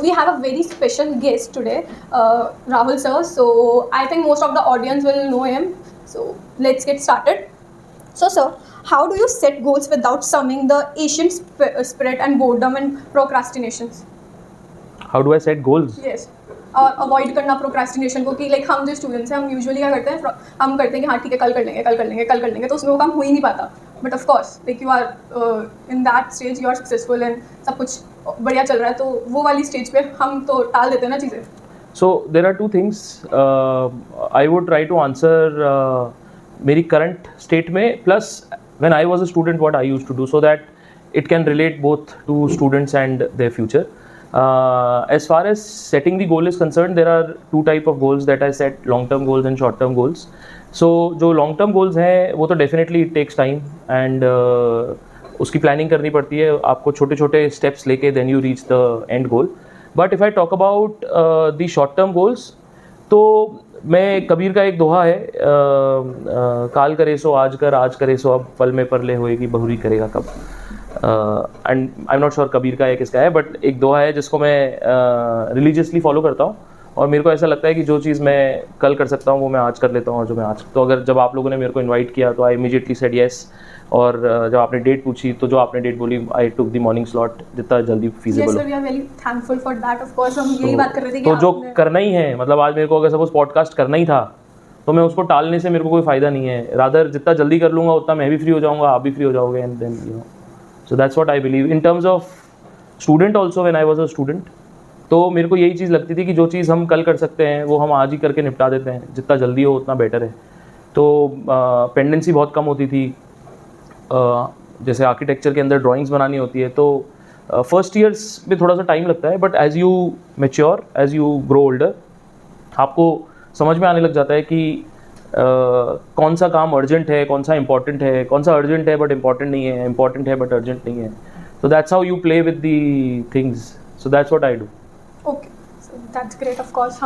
We have a very special guest today, Rahul sir. So I think most of the audience will know him. So let's get started. So sir, how do you set goals without summing the Asian spirit and boredom and procrastinations? How do I set goals? Yes. और avoid करना procrastination को कि like हम जो students हैं हम usually क्या करते हैं हम करते हैं कि हाँ ठीक है कल कर लेंगे कल कर लेंगे कल कर लेंगे तो उसमें वो काम हो ही नहीं पाता but of course like you are in that stage you are successful and सब कुछ बढ़िया चल रहा है तो वो वाली स्टेज पे हम तो टाल देते हैं ना चीज़ें. So there are two things. I would try to answer मेरी current state में plus when I was a student what I used to do so that it can relate both to students and their future. As far as setting the goal is concerned, there are two type of goals that I set: long-term goals and short-term goals. So जो long-term goals हैं वो तो definitely it takes time and उसकी planning करनी पड़ती है आपको छोटे छोटे steps लेके then you reach the end goal. But if I talk about the short-term goals, तो मैं कबीर का एक दोहा है काल करे सो आज कर आज करे सो अब पल में परले होएगी बहुरी करेगा कब. And I am not sure Kabir का है किसका है बट एक दोहा है जिसको मैं रिलीजियसली फॉलो करता हूँ और मेरे को ऐसा लगता है कि जो चीज़ मैं कल कर सकता हूँ वो मैं आज कर लेता हूँ और जो मैं आज तो अगर जब आप लोगों ने मेरे को इनवाइट किया तो आई इमीडिएटली सेड येस और जब आपने डेट पूछी तो जो आपने डेट बोली आई टुक द मॉर्निंग स्लॉट जितना जल्दी feasible yes, sir, we are very thankful for that. Of course, हम यही बात कर रहे थे कि तो जो करना ही है मतलब आज मेरे को अगर सपोज पॉडकास्ट करना ही था तो मैं उसको टालने से मेरे को कोई फ़ायदा नहीं है रादर जितना जल्दी कर लूँगा उतना मैं भी फ्री हो जाऊँगा आप भी फ्री हो जाओगे and then you know so that's what I believe in terms of student also when I was a student. तो मेरे को यही चीज़ लगती थी कि जो चीज़ हम कल कर सकते हैं वो हम आज ही करके निपटा देते हैं जितना जल्दी हो उतना बेटर है. तो पेंडेंसी बहुत कम होती थी. जैसे आर्किटेक्चर के अंदर ड्राइंग्स बनानी होती है तो फर्स्ट ईयर्स में थोड़ा सा टाइम लगता है but as you mature as you grow older आपको समझ में आने लग जाता है कि कौन सा काम अर्जेंट है कौन सा इंपॉर्टेंट है कौन सा अर्जेंट है बट इंपॉर्टेंट नहीं है इंपॉर्टेंट है बट अर्जेंट नहीं है. So that's how you play with the things. So that's what I do. Okay that's great. Of course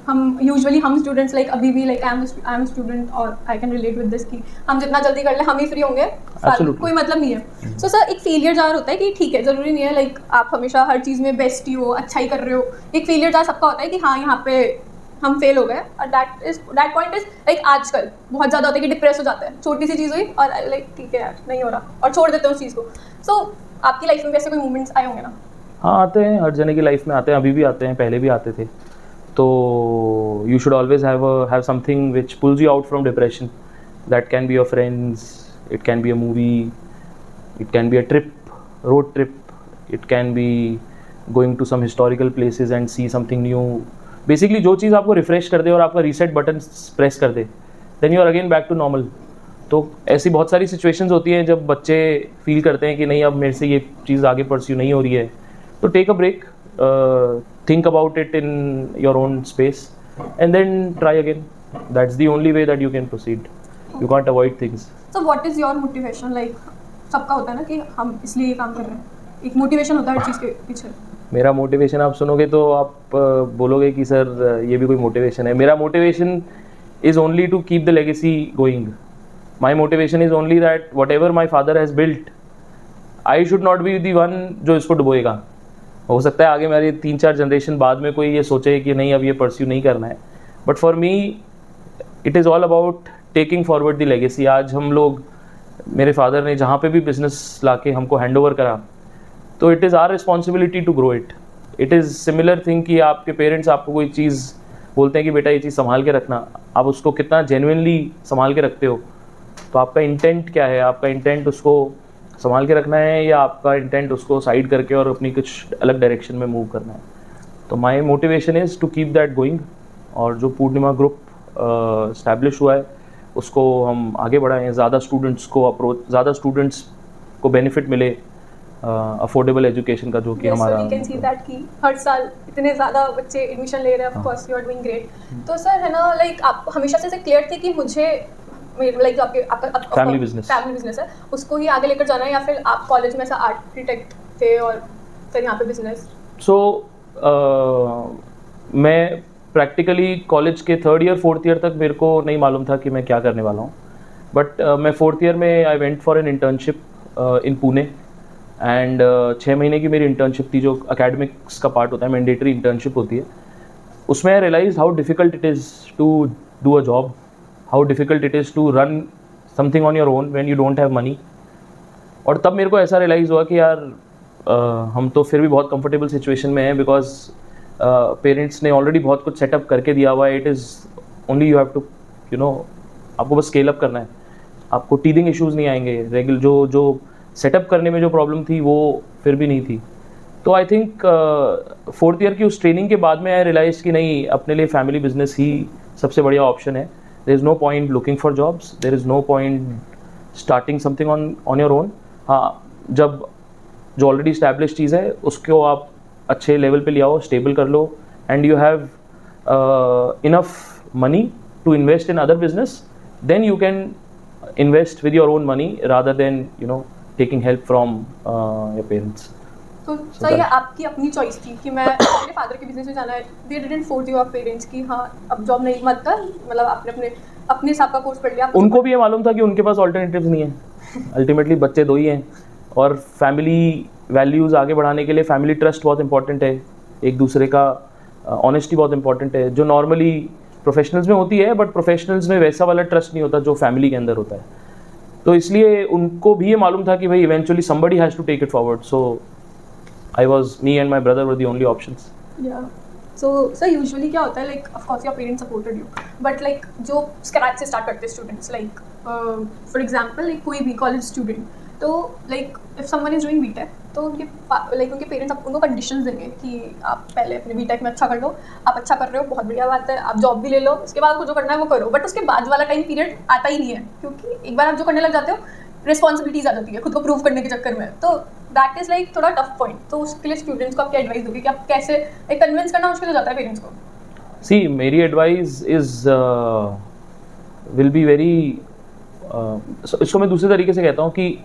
हम यूजुअली हम स्टूडेंट्स लाइक अभी भी लाइक आई एम स्टूडेंट और I can relate with this कि हम जितना जल्दी कर ले हम ही फ्री होंगे कोई मतलब नहीं है. सो सर एक फेलियर जार होता है कि ठीक है ज़रूरी नहीं है लाइक आप हमेशा हर चीज़ में बेस्ट ही हो अच्छा ही कर रहे हो. एक फेलियर जार सबका होता है कि हाँ यहाँ पे हम फेल हो गए और दैट पॉइंट इज लाइक आजकल बहुत ज़्यादा होता है कि डिप्रेस हो जाता है छोटी सी चीज़ हुई और लाइक ठीक है यार नहीं हो रहा और छोड़ देते हैं उस चीज़ को. सो आपकी लाइफ में वैसे कोई मोमेंट्स आए होंगे ना. हाँ आते हैं हर जने की लाइफ में आते हैं अभी भी आते हैं पहले भी आते थे. तो you should always have something which pulls you out from depression. That can be your friends it can be a movie it can be a trip road trip it can be going to some historical places and see something new. Basically जो चीज़ आपको refresh कर दे और आपका reset button press कर दे then you are again back to normal. तो ऐसी बहुत सारी सिचुएशंस होती हैं जब बच्चे फील करते हैं कि नहीं अब मेरे से ये चीज़ आगे परस्यू नहीं हो रही है तो take a break think about it in your own space and then try again. That's the only way that you can proceed. You can't avoid things. So what is your motivation like? सबका होता है ना कि हम इसलिए ये काम कर रहे हैं एक मोटिवेशन होता है हर चीज़ के पीछे. मेरा मोटिवेशन आप सुनोगे तो आप बोलोगे कि सर ये भी कोई मोटिवेशन है. मेरा motivation is only to keep the legacy going. My motivation is only that whatever my father has built I should not be the one जो इसको डुबोएगा. हो सकता है आगे मेरी 3-4 जनरेशन बाद में कोई ये सोचे कि नहीं अब ये परस्यू नहीं करना है but for me it is all about taking forward the legacy. आज हम लोग मेरे फादर ने जहाँ पे भी बिजनेस लाके हमको हैंड ओवर करा तो it is our responsibility to grow it. It is similar thing कि आपके पेरेंट्स आपको कोई चीज़ बोलते हैं कि बेटा ये चीज़ संभाल के रखना आप उसको कितना जेन्युइनली संभाल के रखते हो. तो आपका इंटेंट क्या है आपका इंटेंट उसको संभाल के रखना है या आपका इंटेंट उसको साइड करके और अपनी कुछ अलग डायरेक्शन में मूव करना है. तो my motivation is to keep that going और जो पूर्णिमा ग्रुप इस्टेब्लिश हुआ है उसको हम आगे बढ़ाएं ज़्यादा स्टूडेंट्स को बेनिफिट मिले अफोर्डेबल एजुकेशन का जो कि हमारा. वी कैन सी दैट कि हर साल इतने ज़्यादा बच्चे एडमिशन ले रहे हैं. Of course you are doing great. तो सर है ना लाइक आप हमेशा से क्लियर थे कि मुझे लाइक जो आपका फैमिली बिजनेस है उसको ही आगे लेकर जाना है या फिर आप कॉलेज में ऐसा आर्किटेक्ट थे और फिर यहाँ पे बिजनेस. सो मैं प्रैक्टिकली कॉलेज के 3rd ईयर 4th ईयर तक मेरे को नहीं मालूम था कि मैं क्या करने वाला हूँ बट मैं 4th ईयर में I went for an internship in Pune and 6 महीने की मेरी इंटर्नशिप थी, जो अकेडमिक्स का पार्ट होता है, मैंडेटरी इंटर्नशिप होती है. उसमें I realise how difficult it is to do a job, how difficult it is to run something on your own when you don't have money. और तब मेरे को ऐसा रियलाइज़ हुआ कि यार हम तो फिर भी बहुत कंफर्टेबल सिचुएशन में हैं, बिकॉज पेरेंट्स ने ऑलरेडी बहुत कुछ सेटअप करके दिया हुआ है. It is only you have to आपको बस स्केल अप करना है. आपको टीदिंग इश्यूज़ नहीं आएंगे. रेगुलर जो सेटअप करने में जो प्रॉब्लम थी वो फिर भी नहीं थी. तो आई थिंक 4th ईयर की उस ट्रेनिंग के बाद में आई रियलाइज़ कि नहीं, अपने लिए फैमिली बिजनेस ही सबसे बढ़िया ऑप्शन है. There is no point looking for jobs, there is no point starting something on your own. हाँ, जब जो ऑलरेडी इस्टेब्लिश चीज़ है उसको आप अच्छे लेवल पे ले आओ, स्टेबल कर लो, and you have enough money to invest in other business, then you can invest with your own money rather than taking help from your parents. तो सर ये आपकी अपनी चॉइस थी कि मैं अपने फादर के बिजनेस में जाना है. They didn't force you of parents कि हाँ अब जॉब नहीं मत कर, मतलब आपने अपने हिसाब का कोर्स पढ़ लिया. उनको भी ये मालूम था कि उनके पास ऑल्टरनेटिव्स नहीं है. अल्टीमेटली बच्चे 2 ही हैं, और फैमिली वैल्यूज़ आगे बढ़ाने के लिए फैमिली ट्रस्ट बहुत इंपॉर्टेंट है, एक दूसरे का ऑनेस्टी बहुत इंपॉर्टेंट है, जो नॉर्मली प्रोफेशनल्स में होती है, बट प्रोफेशनल्स में वैसा वाला ट्रस्ट नहीं होता जो फैमिली के अंदर होता है. तो इसलिए उनको भी ये मालूम था कि भाई eventually somebody has to take it forward. So me and my brother were the only options. Yeah. So sir usually क्या होता है, like of course your parents supported you, but like जो scratch से start करते हैं students, like for example like कोई भी college student, तो like if someone is doing BTech, तो उनके पेरेंट्स उनको कंडीशंस देंगे कि आप पहले अपने BTech में अच्छा कर लो, आप अच्छा कर रहे हो बहुत बढ़िया बात है, आप जॉब भी ले लो, उसके बाद आपको जो करना है वो करो. बट उसके बाद वाला टाइम पीरियड आता ही नहीं है, क्योंकि एक बार आप जो करने लग जाते हो रिस्पॉन्सिबिलिटीज आ जाती है खुद को प्रूव करने के चक्कर में. तो दैट इज़ लाइक थोड़ा टफ पॉइंट. तो उसके लिए स्टूडेंट्स को आप क्या एडवाइस दोगे कि आप कैसे कन्विंस करना मुश्किल हो जाता है पेरेंट्स को? सी, मेरी advice is will be very, इसको मैं दूसरे तरीके से कहता हूँ कि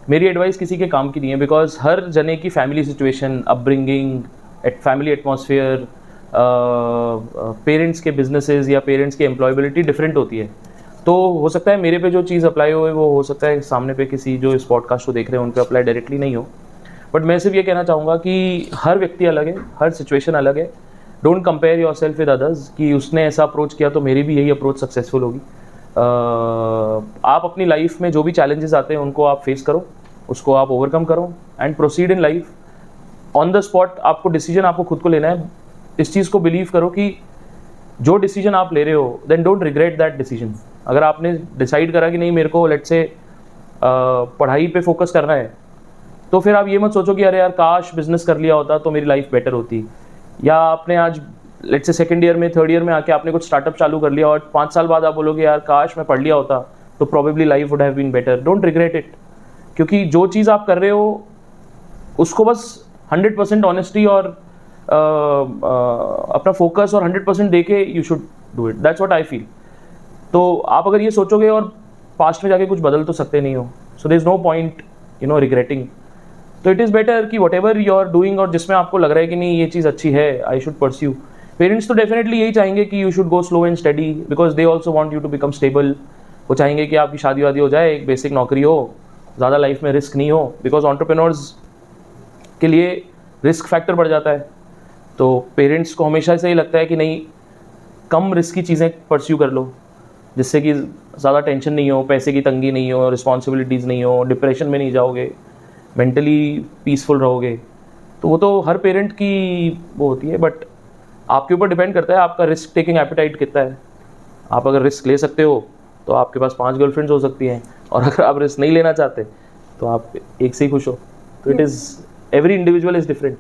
मेरी एडवाइस किसी के काम की नहीं है, बिकॉज हर जने की family situation, upbringing, family atmosphere, parents के बिजनेसेस या पेरेंट्स की एम्प्लॉयबिलिटी डिफरेंट होती है. तो हो सकता है मेरे पे जो चीज़ अप्लाई हो वो हो सकता है सामने पे किसी जो इस पॉडकास्ट को देख रहे हैं उन पे अप्लाई डायरेक्टली नहीं हो. बट मैं सिर्फ ये कहना चाहूँगा कि हर व्यक्ति अलग है, हर सिचुएशन अलग है. Don't compare your self with others कि उसने ऐसा अप्रोच किया तो मेरी भी यही अप्रोच सक्सेसफुल होगी. आप अपनी लाइफ में जो भी चैलेंजेस आते हैं उनको आप फेस करो, उसको आप ओवरकम करो and proceed in life. On the spot आपको डिसीजन आपको खुद को लेना है. इस चीज़ को बिलीव करो कि जो डिसीजन आप ले रहे हो then don't regret that decision. अगर आपने डिसाइड करा कि नहीं मेरे को लेट्स से पढ़ाई पे फोकस करना है, तो फिर आप ये मत सोचो कि अरे यार काश बिजनेस कर लिया होता तो मेरी लाइफ बेटर होती. या आपने आज लेट्स से 2nd ईयर में 3rd ईयर में आके आपने कुछ स्टार्टअप चालू कर लिया और 5 साल बाद आप बोलोगे यार काश मैं पढ़ लिया होता तो probably life would have been better. Don't regret it, क्योंकि जो चीज़ आप कर रहे हो उसको बस 100% ऑनेस्टी और अपना फोकस और 100% दे के you should do it. That's what I feel. तो आप अगर ये सोचोगे और पास्ट में जाके कुछ बदल तो सकते नहीं हो, so there is no point regretting. तो इट इज़ बेटर कि whatever you are doing और जिसमें आपको लग रहा है कि नहीं ये चीज़ अच्छी है, आई शुड परस्यू. पेरेंट्स तो डेफिनेटली यही चाहेंगे कि you should go slow and study, because they also want you to become stable. वो चाहेंगे कि आपकी शादी वादी हो जाए, एक बेसिक नौकरी हो, ज़्यादा लाइफ में रिस्क नहीं हो, बिकॉज एंटरप्रेन्योर्स के लिए रिस्क फैक्टर बढ़ जाता है. तो पेरेंट्स को हमेशा से ही लगता है कि नहीं कम रिस्क की चीज़ें परस्यू कर लो, जिससे कि ज़्यादा टेंशन नहीं हो, पैसे की तंगी नहीं हो, रिस्पॉन्सिबिलिटीज़ नहीं हो, डिप्रेशन में नहीं जाओगे, मेंटली पीसफुल रहोगे. तो वो तो हर पेरेंट की वो होती है. बट आपके ऊपर डिपेंड करता है आपका रिस्क टेकिंग एपिटाइट कितना है. आप अगर रिस्क ले सकते हो तो आपके पास 5 गर्लफ्रेंड्स हो सकती हैं, और अगर आप रिस्क नहीं लेना चाहते तो आप एक से ही खुश हो. तो it is every individual is different.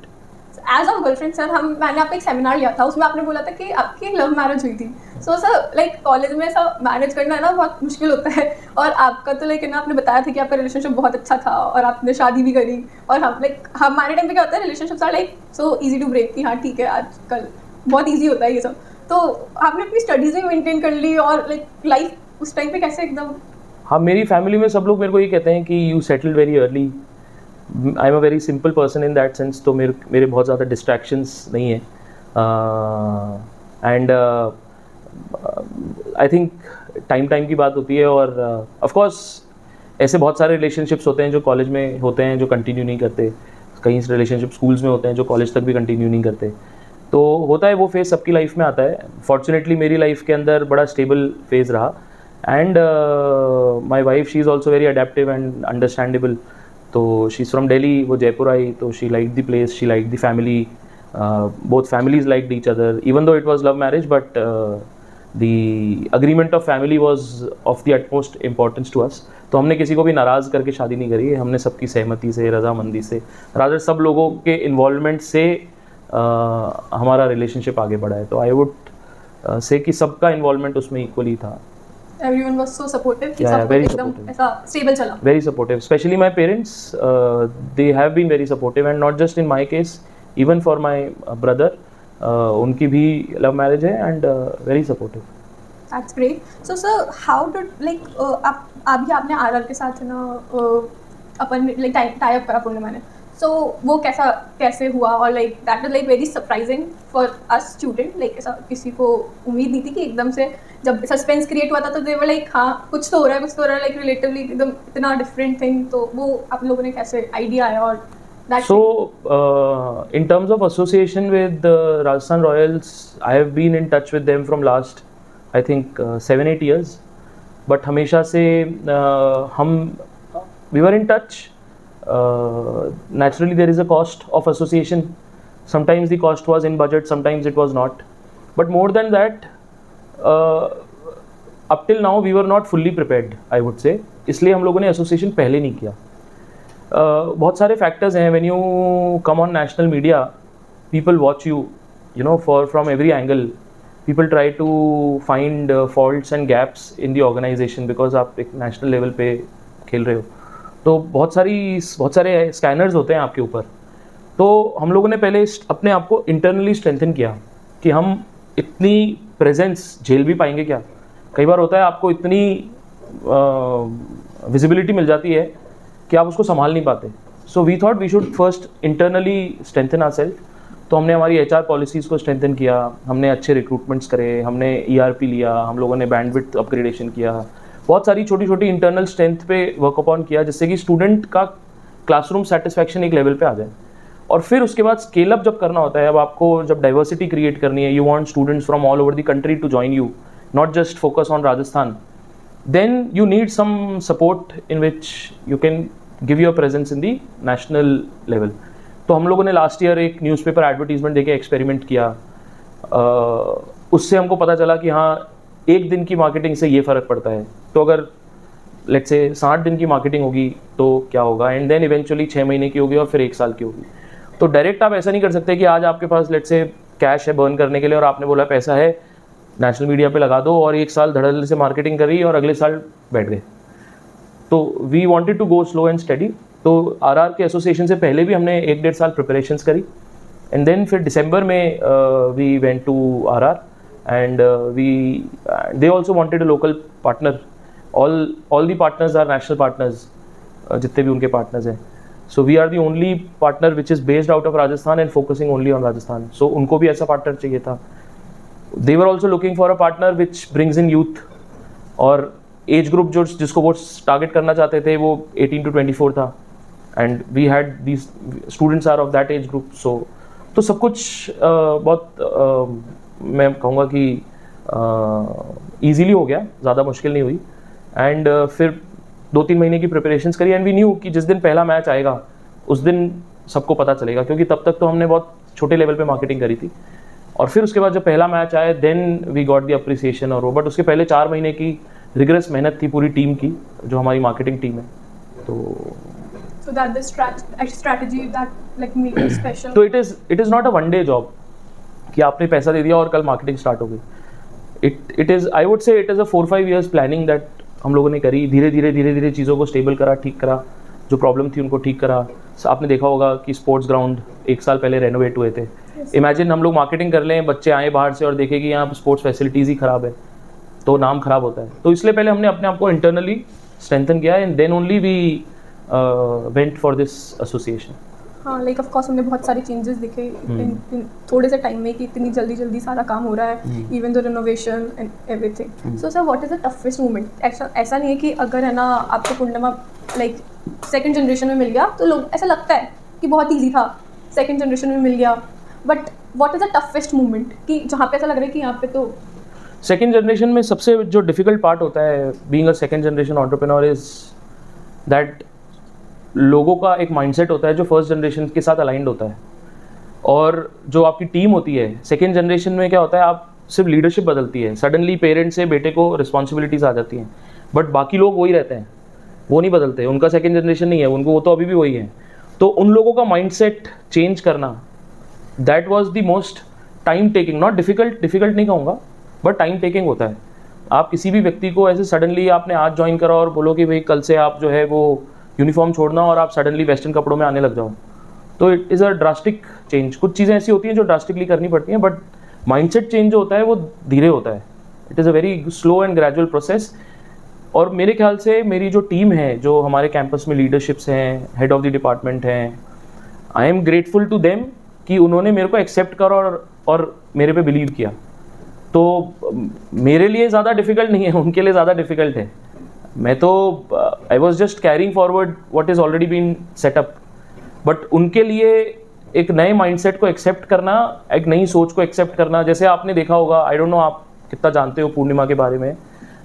As a girlfriend sir, मैंने आपका एक सेमिनार लिया था, उसमें आपने बोला था कि आपकी लव मैरिज हुई थी. सो सर लाइक कॉलेज में ऐसा मैनेज करना है ना बहुत मुश्किल होता है, और आपका तो लाइक ना आपने बताया था कि आपका रिलेशनशिप बहुत अच्छा था और आपने शादी भी करी. और हम लाइक हमारे टाइम पे क्या होता है, relationships are like so easy to break कि हाँ ठीक है आजकल बहुत ईजी होता है ये सब. तो आपने अपनी स्टडीज़ भी मेनटेन कर ली और लाइक लाइफ उस टाइम पे कैसे एकदम? हाँ, मेरी फैमिली में सब लोग मेरे को ये कहते हैं कि you settled very early. I am a very simple person in that sense. तो मेरे बहुत ज़्यादा डिस्ट्रैक्शंस नहीं है. एंड आई थिंक टाइम की बात होती है, और ऑफ कोर्स ऐसे बहुत सारे रिलेशनशिप्स होते हैं जो कॉलेज में होते हैं जो कंटिन्यू नहीं करते, कई रिलेशनशिप स्कूल्स में होते हैं जो कॉलेज तक भी कंटिन्यू नहीं करते। तो होता है, वो फेज़ सबकी लाइफ में आता है। फॉर्चुनेटली मेरी लाइफ के अंदर बड़ा स्टेबल फेज़ रहा and my wife she is also very adaptive and understandable. तो शी इज़ फ्रॉम दिल्ली, वो जयपुर आई, तो she like the place, she like the family, both families liked each other even though it was love marriage, but the agreement of family was of the utmost importance to us। तो हमने किसी को भी नाराज़ करके शादी नहीं करी है, हमने सबकी सहमति से, रजामंदी से, रादर सब लोगों के इन्वॉल्वमेंट से हमारा रिलेशनशिप आगे बढ़ा है। तो आई वुड से कि सबका इन्वॉल्वमेंट उसमें इक्वली था। Everyone was so supportive कि Yeah, सब very एकदम supportive. ऐसा stable चला। Very supportive, especially my parents, they have been very supportive and not just in my case, even for my brother, उनकी भी love marriage है and very supportive। That's great. So sir, how did like आप अभी आपने RR के साथ है ना अपन like टाई अप करा पूर्णिमा ने, so वो कैसे हुआ और like that was like very surprising for us student, like ऐसा किसी को उम्मीद नहीं थी कि एकदम से जब सस्पेंस क्रिएट हुआ था तो they were like हाँ कुछ तो हो रहा है like relatively एकदम इतना different thing, तो वो आप लोगों ने कैसे आइडिया आया और So in terms of association with Rajasthan Royals, I have been in touch with them from last I think 7-8 years, but हमेशा से हम we were in touch। Naturally there is a cost of association, sometimes the cost was in budget, sometimes it was not, but more than that up till now we were not fully prepared, I would say, इसलिए हम लोगों ने association पहले नहीं किया। बहुत सारे factors हैं। When you come on national media, people watch you know for from every angle, people try to find faults and gaps in the organization, because आप एक नेशनल लेवल पे खेल रहे हो, तो बहुत सारे स्कैनर्स होते हैं आपके ऊपर। तो हम लोगों ने पहले अपने आप को इंटरनली स्ट्रेंथन किया कि हम इतनी प्रेजेंस झेल भी पाएंगे क्या। कई बार होता है आपको इतनी विजिबिलिटी मिल जाती है कि आप उसको संभाल नहीं पाते। So we thought we should first internally strengthen ourself. तो हमने हमारी एचआर पॉलिसीज़ को स्ट्रेंथन किया, हमने अच्छे रिक्रूटमेंट्स करे, हमने ईआरपी लिया, हम लोगों ने बैंडविड्थ अपग्रेडेशन किया, बहुत सारी छोटी छोटी इंटरनल स्ट्रेंथ पे वर्क अपॉन किया, जिससे कि स्टूडेंट का क्लासरूम सेटिस्फैक्शन एक लेवल पे आ जाए। और फिर उसके बाद स्केल अप जब करना होता है, अब आपको जब डाइवर्सिटी क्रिएट करनी है, you want students from all over the country to join you, not just focus on Rajasthan, then you need some support in which you can give your presence in the national level। तो हम लोगों ने last year एक newspaper advertisement देके experiment किया। उससे हमको पता चला कि हाँ, एक दिन की मार्केटिंग से ये फ़र्क पड़ता है। तो अगर लेट्स से 60 दिन की मार्केटिंग होगी तो क्या होगा, एंड देन इवेंचुअली 6 महीने की होगी और फिर 1 साल की होगी। तो डायरेक्ट आप ऐसा नहीं कर सकते कि आज आपके पास लेट्स से कैश है बर्न करने के लिए और आपने बोला पैसा है नेशनल मीडिया पे लगा दो और 1 साल धड़ल्ले से मार्केटिंग करी और अगले साल बैठ गए। तो we wanted to go slow and study. तो आरआर के एसोसिएशन से पहले भी हमने 1-1.5 साल प्रिपरेशंस करी, एंड देन फिर दिसंबर में we went to RR and they also wanted a local partner. All the partners are national partners, जितने भी उनके पार्टनर्स हैं। So we are the only partner which is based out of Rajasthan and focusing only on Rajasthan. So उनको भी ऐसा partner चाहिए था। They were also looking for a partner which brings in youth, और एज ग्रुप जिसको वो target करना चाहते थे वो 18 to 24 था, and we had these students are of that age group. So तो सब कुछ बहुत मैं कहूँगा कि ईजीली हो गया, ज़्यादा मुश्किल नहीं हुई। एंड फिर 2-3 महीने की प्रिपरेशंस करी, एंड वी न्यू कि जिस दिन पहला मैच आएगा उस दिन सबको पता चलेगा, क्योंकि तब तक तो हमने बहुत छोटे लेवल पे मार्केटिंग करी थी। और फिर उसके बाद जब पहला मैच आया then we got the appreciation और वो, बट उसके पहले 4 महीने की रिगरस मेहनत थी पूरी टीम की, जो हमारी मार्केटिंग टीम है। तो so that the strategy that like make it special। तो it is not a one day job कि आपने पैसा दे दिया और कल मार्केटिंग स्टार्ट हो गई। It is, I would say it is a 4-5 years planning that हम लोगों ने करी। धीरे धीरे चीज़ों को स्टेबल करा, ठीक करा, जो प्रॉब्लम थी उनको ठीक करा। आपने देखा होगा कि स्पोर्ट्स ग्राउंड 1 साल पहले रेनोवेट हुए थे। इमेजिन हम लोग मार्केटिंग कर लें, बच्चे आए बाहर से और देखें कि यहाँ स्पोर्ट्स फैसिलिटीज़ ही ख़राब है, तो नाम ख़राब होता है। तो इसलिए पहले हमने अपने आप को इंटरनली स्ट्रेंथन किया, and then only we went for this association. हाँ लाइक ऑफ कोर्स हमने बहुत सारे चेंजेस दिखे इन थोड़े से टाइम में कि इतनी जल्दी जल्दी सारा काम हो रहा है, even the renovation and everything. So sir what is the toughest moment? ऐसा नहीं है कि अगर है ना आपको पूर्णिमा लाइक सेकंड जनरेशन में मिल गया तो लोग ऐसा लगता है कि बहुत ईजी था, सेकंड जनरेशन में मिल गया, but what is the toughest moment कि जहाँ पे ऐसा लग रहा है कि यहाँ पे तो सेकेंड जनरेशन में सबसे जो डिफ़िकल्ट पार्ट होता है being a second generation entrepreneur is that लोगों का एक माइंडसेट होता है जो फर्स्ट जनरेशन के साथ अलाइंड होता है, और जो आपकी टीम होती है सेकेंड जनरेशन में क्या होता है, आप सिर्फ लीडरशिप बदलती है, सडनली पेरेंट्स से बेटे को रिस्पॉन्सिबिलिटीज़ आ जाती हैं, बट बाकी लोग वही रहते हैं, वो नहीं बदलते, उनका सेकेंड जनरेशन नहीं है, उनको वो तो अभी भी वही है. तो उन लोगों का माइंडसेट चेंज करना, that was the most time taking, not difficult नहीं कहूँगा, बट टाइम टेकिंग होता है. आप किसी भी व्यक्ति को ऐसे सडनली आपने आज ज्वाइन करा और बोलो कि भाई कल से आप जो है वो यूनिफॉर्म छोड़ना और आप सडनली वेस्टर्न कपड़ों में आने लग जाओ, तो it is a drastic change. कुछ चीज़ें ऐसी होती हैं जो ड्रास्टिकली करनी पड़ती हैं, बट माइंडसेट चेंज जो होता है वो धीरे होता है. It is a very slow and gradual process. और मेरे ख्याल से मेरी जो टीम है, जो हमारे कैंपस में लीडरशिप्स हैं, हेड ऑफ द डिपार्टमेंट हैं, I am grateful to them कि उन्होंने मेरे को एक्सेप्ट करा और मेरे पे बिलीव किया. तो मेरे लिए ज़्यादा डिफ़िकल्ट नहीं है, उनके लिए ज़्यादा डिफ़िकल्ट है. मैं तो I was just carrying forward what is already been setup, but उनके लिए एक नए माइंडसेट को एक्सेप्ट करना, एक नई सोच को एक्सेप्ट करना, जैसे आपने देखा होगा, आई डोंट नो आप कितना जानते हो पूर्णिमा के बारे में,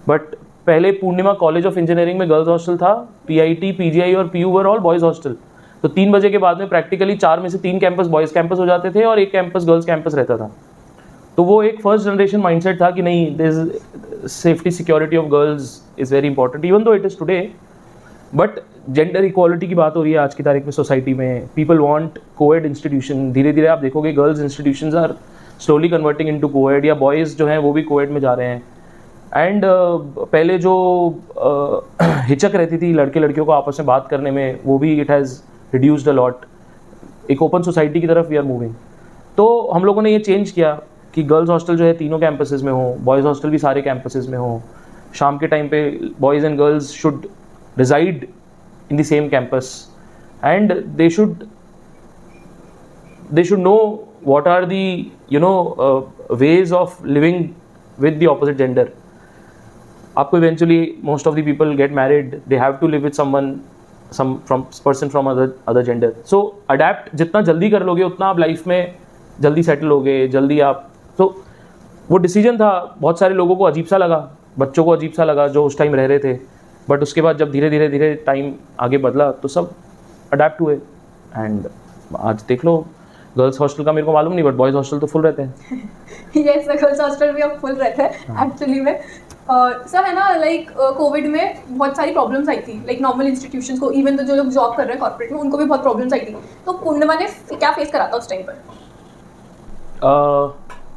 बट पहले पूर्णिमा कॉलेज ऑफ इंजीनियरिंग में गर्ल्स हॉस्टल था, PIT, PGI और PU were all boys hostel. तो 3 बजे के बाद में प्रैक्टिकली 4 में से 3 कैंपस बॉयज़ कैंपस हो जाते थे और 1 कैंपस गर्ल्स कैंपस रहता था. तो वो एक फर्स्ट जनरेशन माइंडसेट था कि नहीं, this safety security of girls is very important, even though it is today. But gender equality की बात हो रही है आज की तारीख में सोसाइटी में. People want coed institution. धीरे धीरे आप देखोगे girls institutions are slowly converting into coed, या बॉयज़ जो हैं वो भी कोएड में जा रहे हैं. एंड पहले जो हिचक रहती थी लड़के लड़कियों को आपस में बात करने में, वो भी it has reduced a lot. एक ओपन सोसाइटी की तरफ वी आर मूविंग. तो हम लोगों ने ये चेंज किया कि गर्ल्स हॉस्टल जो है तीनों कैंपसेस में हो, बॉयज़ हॉस्टल भी सारे कैंपसेस में हो. शाम के टाइम पे boys and girls should reside in the same campus, and they should know what are the ways of living with the opposite gender. आपको eventually most of the people get married, they have to live with some person from other gender. So adapt जितना जल्दी कर लोगे उतना आप life में जल्दी settle होगे, जल्दी आप. तो वो डिसीजन था, बहुत सारे लोगों को अजीब सा लगा, बच्चों को अजीब सा लगा जो उस टाइम रह रहे थे, बट उसके बाद जब धीरे धीरे टाइम आगे बदला तो सब अडेप्ट हुए. एंड आज देख लो, गर्ल्स हॉस्टल का मेरे को मालूम नहीं, बट बॉयज़ हॉस्टल तो फुल रहते हैं. यस, गर्ल्स हॉस्टल भी अब फुल रहते हैं एक्चुअली में. सर है ना, लाइक कोविड में बहुत सारी प्रॉब्लम्स आई थी, लाइक नॉर्मल इंस्टीट्यूशंस को, इवन तो जो लोग जॉब कर रहे हैं कॉर्पोरेट में, उनको भी बहुत प्रॉब्लम्स आई थी. तो पूर्णिमा ने क्या फेस करा था उस टाइम पर?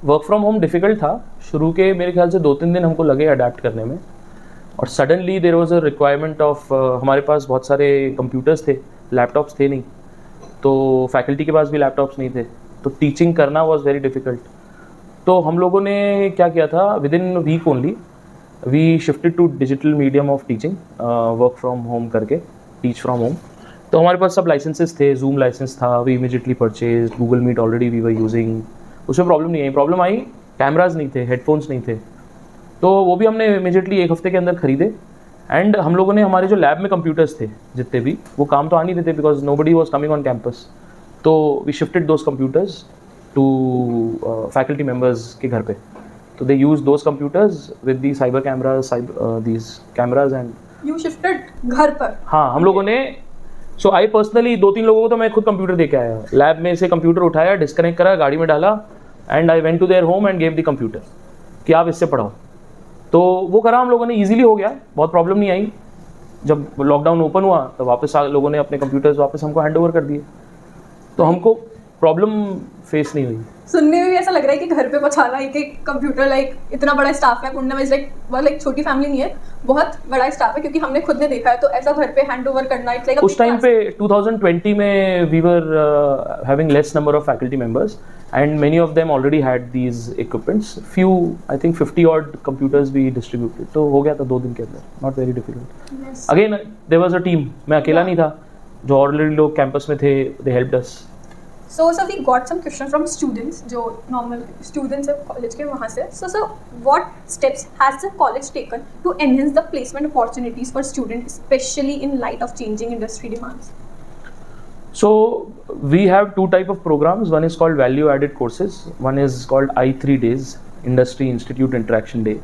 वर्क फ्रॉम होम डिफ़िकल्ट था. शुरू के मेरे ख्याल से 2-3 दिन हमको लगे अडेप्ट करने में, और suddenly there was a requirement of, हमारे पास बहुत सारे कंप्यूटर्स थे, लैपटॉप्स थे नहीं, तो फैकल्टी के पास भी लैपटॉप्स नहीं थे, तो टीचिंग करना वाज वेरी डिफ़िकल्ट. तो हम लोगों ने क्या किया था, within week only we shifted to digital medium of teaching, work from home करके, टीच फ्रॉम होम. तो हमारे पास सब लाइसेंसेस थे, जूम लाइसेंस था, we immediately purchase, Google meet already we were using, उसमें प्रॉब्लम नहीं आई. प्रॉब्लम आई कैमराज नहीं थे, हेडफोन्स नहीं थे, तो वो भी हमने इमीडिएटली 1 हफ्ते के अंदर खरीदे. एंड हम लोगों ने हमारे जो लैब में कंप्यूटर्स थे जितने भी, वो काम तो आ नहीं देते because nobody was coming on campus, तो we shifted those computers to faculty members के घर पे. तो they use those computers with the cyber cameras, these cameras, and you shifted घर पर? हाँ, हम लोगों ने. सो आई पर्सनली 2-3 लोगों को तो मैं खुद कंप्यूटर दे के आया, लैब में से कंप्यूटर उठाया, डिस्कनेक्ट करा, गाड़ी में डाला, and I went to their home and gave the computer कि आप इससे पढ़ाओ. तो वो करा हम लोगों ने, ईजिली हो गया, बहुत प्रॉब्लम नहीं आई. जब लॉकडाउन ओपन हुआ तो वापस लोगों ने अपने कंप्यूटर्स वापस हमको हैंड ओवर कर दिए, तो हमको प्रॉब्लम फेस नहीं हुई. सुनने में भी ऐसा लग रहा है कि घर पे पहुंचाना एक कंप्यूटर, लाइक इतना बड़ा स्टाफ है पूर्णिमा, लाइक छोटी फैमिली नहीं है, बहुत बड़ा स्टाफ है, क्योंकि हमने खुद ने देखा है. तो ऐसा घर पे हैंड ओवर करना, इट्स लाइक उस टाइम पे 2020 में we were having less number of faculty members, and many of them already had these equipments. Few, I think 50 odd computers we distributed. तो हो गया था 2 दिन के अंदर, not very difficult. Yes. Again, there was a team. मैं अकेला नहीं था, जो ऑलरेडी लोग कैंपस में थे, दे helped us. So sir, we got some question from students, जो normal students है college के वहाँ से. So sir, what steps has the college taken to enhance the placement opportunities for students, especially in light of changing industry demands? So we have two type of programs. One is called value added courses. One is called I3 days, Industry Institute Interaction Day.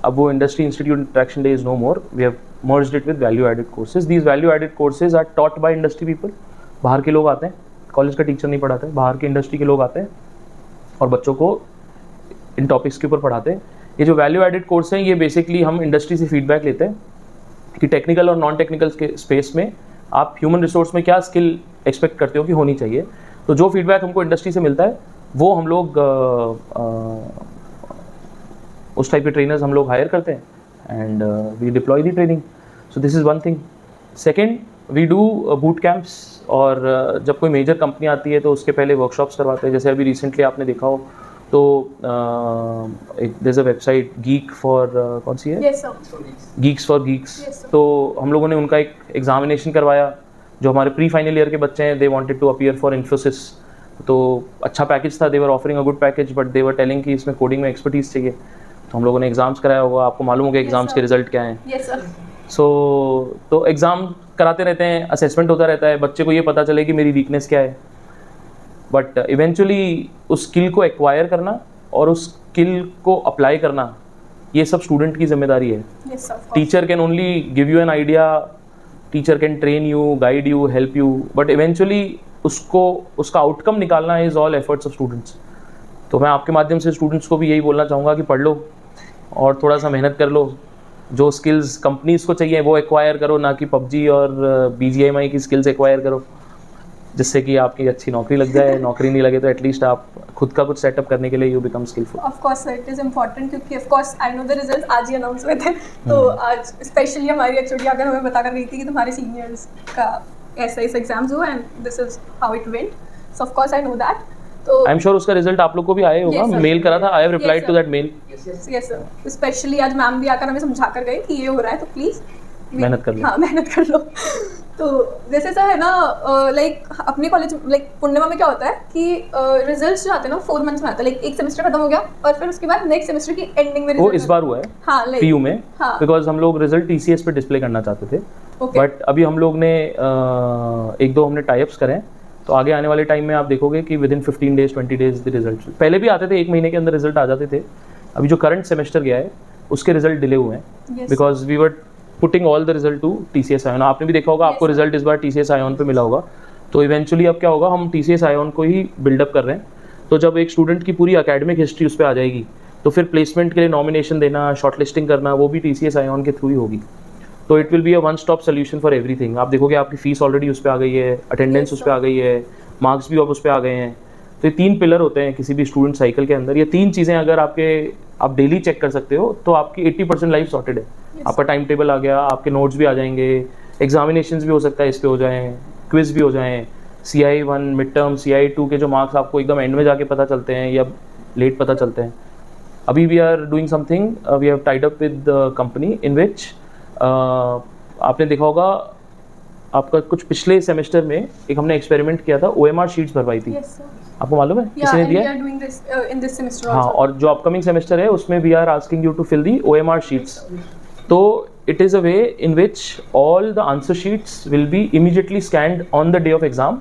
अब वो Industry Institute Interaction Day is no more. We have merged it with value added courses. These value added courses are taught by industry people. बाहर के लोग आते हैं, college का teacher नहीं पढ़ाते, बाहर के इंडस्ट्री के लोग आते हैं और बच्चों को इन टॉपिक्स के ऊपर पढ़ाते हैं. ये जो वैल्यू एडेड कोर्स हैं, ये बेसिकली हम इंडस्ट्री से फीडबैक लेते हैं कि टेक्निकल और नॉन टेक्निकल के स्पेस में आप ह्यूमन रिसोर्स में क्या स्किल एक्सपेक्ट करते हो कि होनी चाहिए. तो जो फीडबैक हमको इंडस्ट्री से मिलता है वो हम लोग उस टाइप के ट्रेनर्स हम लोग हायर करते हैं and we deploy the training. So this is one thing. Second, we do boot camps, और जब कोई मेजर कंपनी आती है तो उसके पहले वर्कशॉप्स करवाते हैं. जैसे अभी रिसेंटली आपने देखा हो तो एक there is a website geek for कौन सी है, गीक्स फॉर गीक्स. तो हम लोगों ने उनका एक एग्जामिनेशन करवाया. जो हमारे प्री फाइनल ईयर के बच्चे हैं, they wanted to appear for Infosys. तो अच्छा पैकेज था, they were offering a good package, but they were telling कि इसमें कोडिंग में एक्सपर्टीज चाहिए. तो हम लोगों ने एग्जाम्स कराया होगा, आपको मालूम होगा एग्जाम्स के रिजल्ट क्या हैं. तो एग्ज़ाम कराते रहते हैं, असेसमेंट होता रहता है, बच्चे को ये पता चले कि मेरी वीकनेस क्या है. बट इवेंचुअली उस स्किल को एक्वायर करना और उस स्किल को अप्लाई करना, ये सब स्टूडेंट की जिम्मेदारी है. Teacher can only give you an idea, teacher can train you, guide you, help you, but eventually उसका आउटकम निकालना is all efforts of students. तो मैं आपके माध्यम से स्टूडेंट्स को भी यही बोलना चाहूँगा कि पढ़ लो और थोड़ा सा मेहनत कर लो. जो स्किल्स कंपनीज़ को चाहिए वो एक्वायर करो, ना कि पबजी और BGMI की स्किल्स एक्वायर करो, जिससे कि आपकी अच्छी नौकरी लग जाए. नौकरी नहीं लगे तो एटलीस्ट आप खुद का कुछ सेटअप करने के लिए you become skilful. Of course it is important, क्योंकि of course I know the results आज ही अनाउंस हुए थे. तो आज स्पेशली हमारी एचओडी आकर हमें बता कर गई थी कि तुम्हारे सीनियर्स का ऐसे एग्जाम्स हुआ and this is how it went. So of course I know that. तो आई एम श्योर उसका रिजल्ट आप लोग को भी आया होगा. मेल करा था, I have replied to that mail. Yes sir. Specially आज मैम भी आकर हमें समझा कर गए कि ये हो रहा है, तो प्लीज़ मेहनत कर लो. हाँ, मेहनत कर लो. तो जैसे सर है ना, लाइक अपने कॉलेज लाइक पूर्णिमा में क्या होता है कि रिजल्ट्स जो आते हैं ना 4 मंथ्स में आते हैं. लाइक एक सेमेस्टर खत्म हो गया और फिर उसके बाद नेक्स्ट सेमेस्टर की एंडिंग में वो इस बार हुआ है. हाँ, लाइक PU में, बिकॉज हम लोग रिजल्ट TCS पे डिस्प्ले करना चाहते थे. बट अभी हम लोग ने 1-2 हमने टाइप्स करें. तो आगे आने वाले टाइम में आप देखोगे कि with in 15 days 20 days the result. पहले भी आते थे, 1 महीने के अंदर रिजल्ट आ जाते थे. अभी जो करंट सेमेस्टर गया है उसके रिजल्ट डिले हुए हैं because we were putting all the result to TCS Ion. आपने भी देखा होगा, आपको रिजल्ट इस बार TCS Ion पे मिला होगा. तो इवेंचुअली अब क्या होगा, हम TCS Ion को ही बिल्डअप कर रहे हैं. तो जब एक स्टूडेंट की पूरी एकेडमिक हिस्ट्री उस पर आ जाएगी तो फिर प्लेसमेंट के लिए नॉमिनेशन देना, शॉर्टलिस्टिंग करना, वो भी TCS Ion के थ्रू ही होगी. तो it will be a one stop solution for everything. आप देखोगे आपकी फीस ऑलरेडी उस पर आ गई है, अटेंडेंस उस पर आ गई है, मार्क्स भी अब उस पर आ गए हैं. तो ये 3 पिलर होते हैं किसी भी स्टूडेंट साइकिल के अंदर. ये 3 चीज़ें अगर आप डेली चेक कर सकते हो तो आपकी 80% लाइफ सॉर्टेड है. आपका टाइम टेबल आ गया, आपके नोट्स भी आ जाएंगे, एग्जामिनेशंस भी हो सकता है इस पे हो जाएं, क्विज भी हो जाएं, CI1 मिड टर्म, CI2 के जो मार्क्स आपको एकदम एंड में जाके पता चलते हैं या लेट पता चलते हैं. अभी we are doing something, we have tied up with company in which आपने देखा होगा, आपका कुछ पिछले सेमेस्टर में एक हमने एक्सपेरिमेंट किया था, OMR शीट्स भरवाई थी. आपको मालूम है किसने दिया है? हाँ, और जो अपकमिंग सेमेस्टर है उसमें we are asking you to fill the OMR sheets. तो it is a way in which all the answer sheets will be immediately scanned on the day of exam.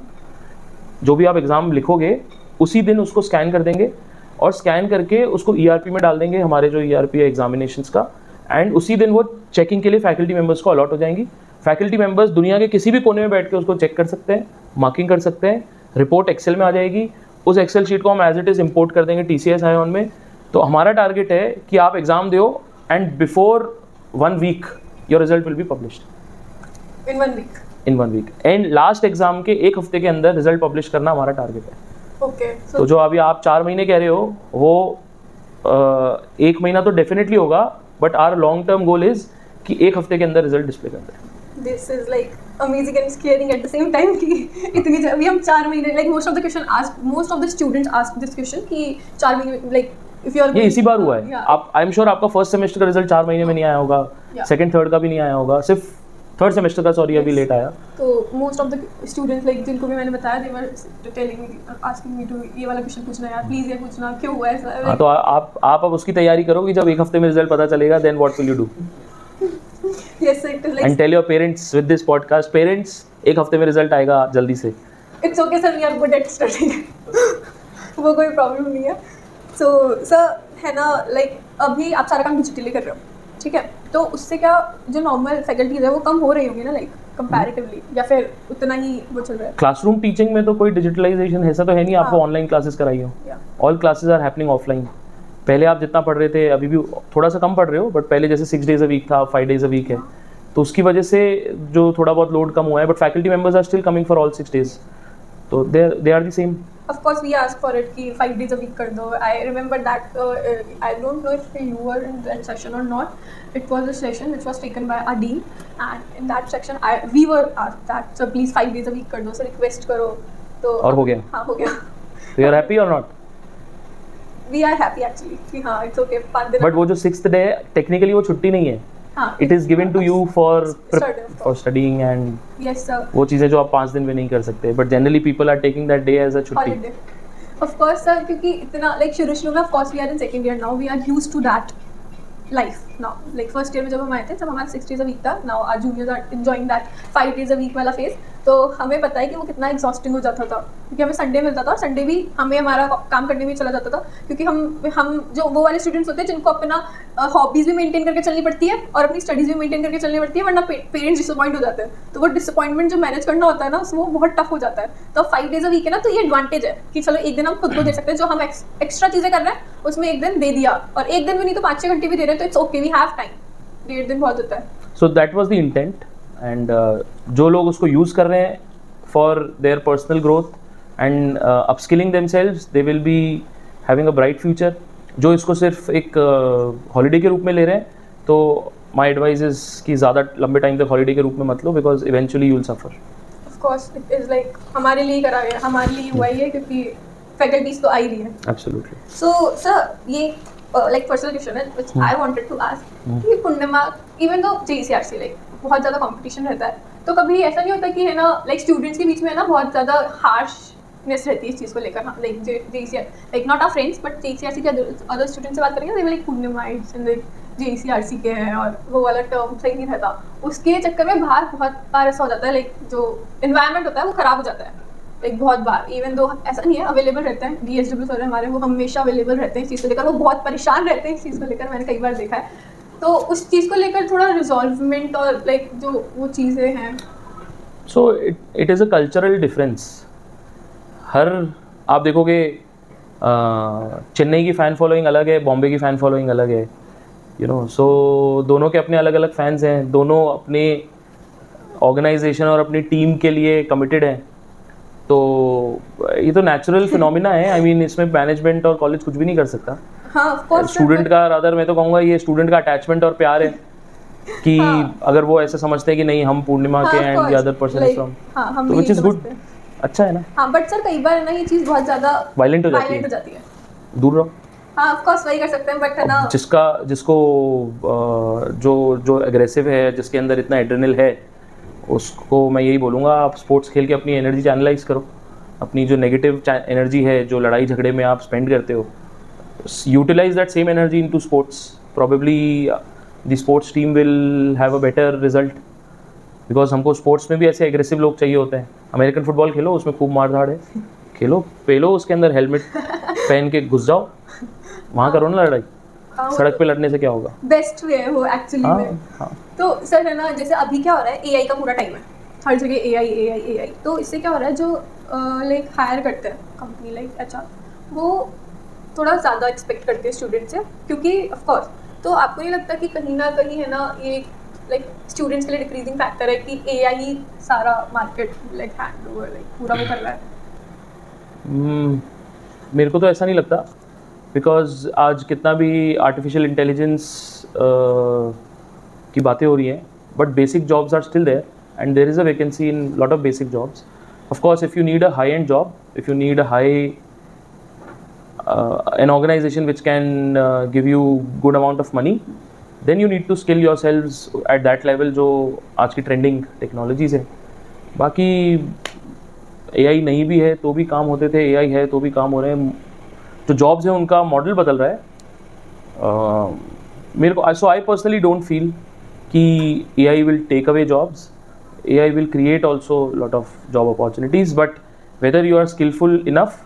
जो भी आप एग्जाम लिखोगे उसी दिन उसको स्कैन कर देंगे और स्कैन करके उसको ERP में डाल देंगे, हमारे जो ERP है एग्जामिनेशंस का. एंड उसी दिन वो चेकिंग के लिए फैकल्टी मेंबर्स को अलॉट हो जाएंगी. फैकल्टी मेंबर्स दुनिया के किसी भी कोने में बैठ के उसको चेक कर सकते हैं, मार्किंग कर सकते हैं. रिपोर्ट एक्सेल में आ जाएगी. उस एक्सेल शीट को हम एज इट इज़ इंपोर्ट कर देंगे TCS Ion में. तो हमारा टारगेट है कि आप एग्जाम दो and before 1 week your result will be published. In one week and last exam के 1 हफ्ते के अंदर रिजल्ट पब्लिश करना हमारा टारगेट है. तो जो अभी आप 4 महीने कह रहे हो वो 1 महीना तो डेफिनेटली होगा, but our long term goal is कि 1 हफ्ते के अंदर रिजल्ट डिस्प्ले कर दें. This is like amazing and scaring at the same time कि इतनी जल्दी हम 4 महीने, like most of the students ask this question कि 4 महीने like if you are ये इसी बार हुआ है. आप आई एम श्योर आपका फर्स्ट सेमेस्टर का रिजल्ट 4 महीने में नहीं आया होगा, सेकंड थर्ड का भी नहीं आया होगा, सिर्फ थर्ड सेमेस्टर का, सॉरी अभी लेट आया। तो most of the students like जिनको भी मैंने बताया, they were telling me, asking me to ये वाला क्वेश्चन पूछना यार प्लीज, ये पूछना क्यों हुआ ऐसा। हाँ, तो आप अब उसकी तैयारी करो कि जब एक हफ्ते में रिजल्ट पता चलेगा, then what will you do? Yes it is and like tell your parents with this podcast, parents एक हफ्ते में रिजल्ट आएगा जल्दी से। It's okay sir, we are good at studying. वो कोई प्रॉब्लम नहीं है। सो सर है ना, लाइक अभी आप सारा काम डिजिटली कर रहे हो, ठीक है, तो उससे क्या जो नॉर्मल फैकल्टीज है वो कम हो रही होंगी ना, लाइक कंपैरेटिवली, या फिर उतना ही वो चल रहा है? क्लासरूम टीचिंग में तो कोई डिजिटलाइजेशन ऐसा तो है नहीं आपको हाँ। ऑनलाइन क्लासेस कराई हो। या all classes are happening offline. पहले आप जितना पढ़ रहे थे, अभी भी थोड़ा सा कम पढ़ रहे हो, बट पहले जैसे 6 days अ वीक था, 5 days अ वीक है, तो उसकी वजह से जो थोड़ा बहुत लोड कम हुआ है, but faculty members are still coming for all 6 days, तो they are the same. of course we asked for it कि 5 days a week कर दो। I remember that I don't know if you were in that session or not. It was a session which was taken by our dean, and in that section we were asked that so please 5 days a week कर दो, so request करो। तो और हो गया? हाँ हो गया। So you are happy or not? We are happy actually कि हाँ it's okay 5 दिन। बट वो जो 6th day टेक्निकली वो छुट्टी नहीं है, हाँ it is given to you for Study. Studying and yes sir वो चीज़ें जो आप 5 दिन में नहीं कर सकते, but generally people are taking that day as a छुट्टी। holiday of course sir, क्योंकि इतना like शुरू में of course we are in second year now, we are used to that life now, like first year में जब हम आए थे तब हमारा 6 days a week था, now our juniors are enjoying that 5 days a week वाला phase। तो हमें पता है कि वो कितना exhausting हो जाता था, क्योंकि हमें संडे मिलता था और संडे भी हमें हमारा काम करने में चला जाता था, क्योंकि हम जो वो वाले स्टूडेंट्स होते हैं जिनको अपना हॉबीज भी मेंटेन करके चलनी पड़ती है और अपनी स्टडीज भी मेंटेन करके चलनी पड़ती है, वरना पेरेंट्स डिसअपॉइंट हो जाते हैं। तो वो डिसअपॉइंटमेंट जो मैनेज करना होता है ना, वो बहुत टफ हो जाता है। तो 5 days a week है ना, तो ये एडवांटेज है कि चलो एक दिन हम खुद को दे सकते हैं, जो हम एक्स्ट्रा चीज़ें कर रहे हैं उसमें एक दिन दे दिया, और एक दिन भी नहीं तो 5-6 घंटे भी दे रहे हैं, तो it's okay, we have time. 1.5 दिन बहुत होता है। So that was the intent, and जो लोग उसको यूज़ कर रहे हैं for their personal growth and upskilling themselves, they will be having a bright future. जो इसको सिर्फ एक हॉलीडे के रूप में ले रहे हैं, तो माय एडवाइस इज कि ज़्यादा लंबे टाइम तक हॉलीडे के रूप में मत लो, because eventually you will suffer. Of course it is like हमारे लिए ही करा गया, हमारे लिए हुआ ही है, क्योंकि फैकल्टीज तो आ ही रही है। एब्सोल्युटली। सो सर ये like personal question है which I wanted to ask कि पूर्णिमा even though JECRC like बहुत ज़्यादा competition रहता है, तो कभी ऐसा नहीं होता कि है ना like students के बीच में है ना बहुत ज़्यादा harshness रहती है इस चीज़ को लेकर? हाँ like JECRC like not our friends but JECRC के other students से बात करेंगे they were like पूर्णिमाइट्स and like JECRC के हैं, और वो वाला टर्म सही नहीं रहता। उसके चक्कर में बाहर बहुत बार ऐसा हो जाता है like जो environment होता है वो ख़राब हो जाता है एक बहुत बार। इवन दो ऐसा नहीं है, अवेलेबल रहते हैं DSW सर हमारे, वो हमेशा अवेलेबल रहते हैं इस चीज़ को लेकर, वो बहुत परेशान रहते हैं इस चीज़ को लेकर, मैंने कई बार देखा है। तो उस चीज़ को लेकर थोड़ा रिजॉल्वमेंट और लाइक जो वो चीज़ें हैं। So it is a cultural difference. हर आप देखोगे चेन्नई की फ़ैन फॉलोइंग अलग है, बॉम्बे की फ़ैन फॉलोइंग अलग है, यू नो। सो दोनों के अपने अलग अलग फैंस हैं, दोनों अपने ऑर्गेनाइजेशन और अपनी टीम के लिए कमिटेड हैं। तो ये तो नेचुरल फिनोमिना है। आई मीन इसमें मैनेजमेंट और कॉलेज कुछ भी नहीं कर सकता। हाँ ऑफ कोर्स स्टूडेंट का रादर मैं तो कहूँगा ये स्टूडेंट का अटैचमेंट और प्यार है कि हाँ। अगर वो ऐसे समझते हैं कि नहीं हम पूर्णिमा के and the other person is from, हाँ हम तो विच इज़ गुड, अच्छा है ना। हाँ बट सर कई बार ना ये चीज़ बहुत ज़्यादा वायलेंट हो वायलेंट हो जाती जाती है। है, दूर रहो। हाँ ऑफ कोर्स वही कर सकते हैं, बट है ना जिसको जो एग्रेसिव है, जिसके अंदर इतना एड्रेनल है, उसको मैं यही बोलूँगा आप स्पोर्ट्स खेल के अपनी एनर्जी चैनलाइज करो। अपनी जो नेगेटिव एनर्जी है, जो लड़ाई झगड़े में आप स्पेंड करते हो, utilise that same energy into sports. Probably the sports team will have a better result, because हमको स्पोर्ट्स में भी ऐसे एग्रेसिव लोग चाहिए होते हैं। अमेरिकन फुटबॉल खेलो, उसमें खूब मार धाड़ है, खेलो पेलो उसके अंदर हेलमेट पहन के घुस जाओ, वहाँ करो ना लड़ाई। सड़क पे लड़ने से क्या होगा? बेस्ट वे है वो एक्चुअली में। हाँ। तो सर है ना, जैसे अभी क्या हो रहा है, AI का पूरा टाइम है, हर जगह AI। तो इससे क्या हो रहा है, जो लाइक हायर करते हैं कंपनी लाइक HR, वो थोड़ा ज़्यादा एक्सपेक्ट करते हैं स्टूडेंट से, क्योंकि ऑफ कोर्स तो आपको नहीं लगता कि कहीं ना कहीं है ना ये लाइक स्टूडेंट्स के लिए डिक्रीजिंग फैक्टर है कि AI ही सारा market like hand over like पूरा वो कर रहा है? मेरे को तो ऐसा नहीं लगता, बिकॉज आज कितना भी आर्टिफिशियल इंटेलिजेंस की बातें हो रही हैं, but basic jobs are still there and there is a vacancy in lot of basic jobs. Of course, if you need a high-end job, if you need a an organization which can give you good amount of money, then you need to skill yourselves at that level जो आज की trending technologies है. बाकी AI नहीं भी है तो भी काम होते थे, AI है तो भी काम हो रहे हैं. जो जॉब्स हैं उनका मॉडल बदल रहा है. मेरे को so I personally don't feel कि AI will take away jobs. AI will create also lot of job opportunities, but whether you are skillful enough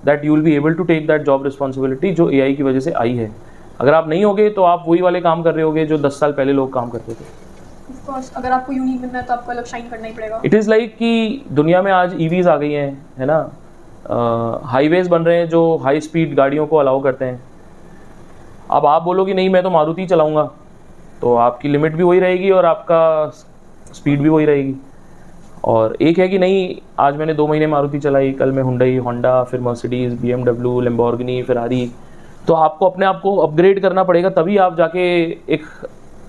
that you will be able to take that job responsibility जो AI की वजह से आई है. अगर आप नहीं होगे तो आप वही वाले काम कर रहे होगे जो 10 साल पहले लोग काम करते थे. Of course, अगर आपको यूनिक बनना है तो आपको अलग शाइन करना ही पड़ेगा. इट इज़ लाइक कि दुनिया में आज EVs आ गई हैं, है ना. हाईवेज बन रहे हैं जो हाई स्पीड गाड़ियों को अलाउ करते हैं. अब आप बोलो कि नहीं मैं तो मारुति चलाऊँगा, तो आपकी लिमिट भी वही रहेगी और आपका स्पीड भी वही रहेगी. और एक है कि नहीं आज मैंने 2 महीने मारुति चलाई, कल मैं हुंडई, होंडा, फिर मर्सिडीज़, BMW, लैम्बोर्गिनी, फेरारी. तो आपको अपने आप को अपग्रेड करना पड़ेगा तभी आप जाके एक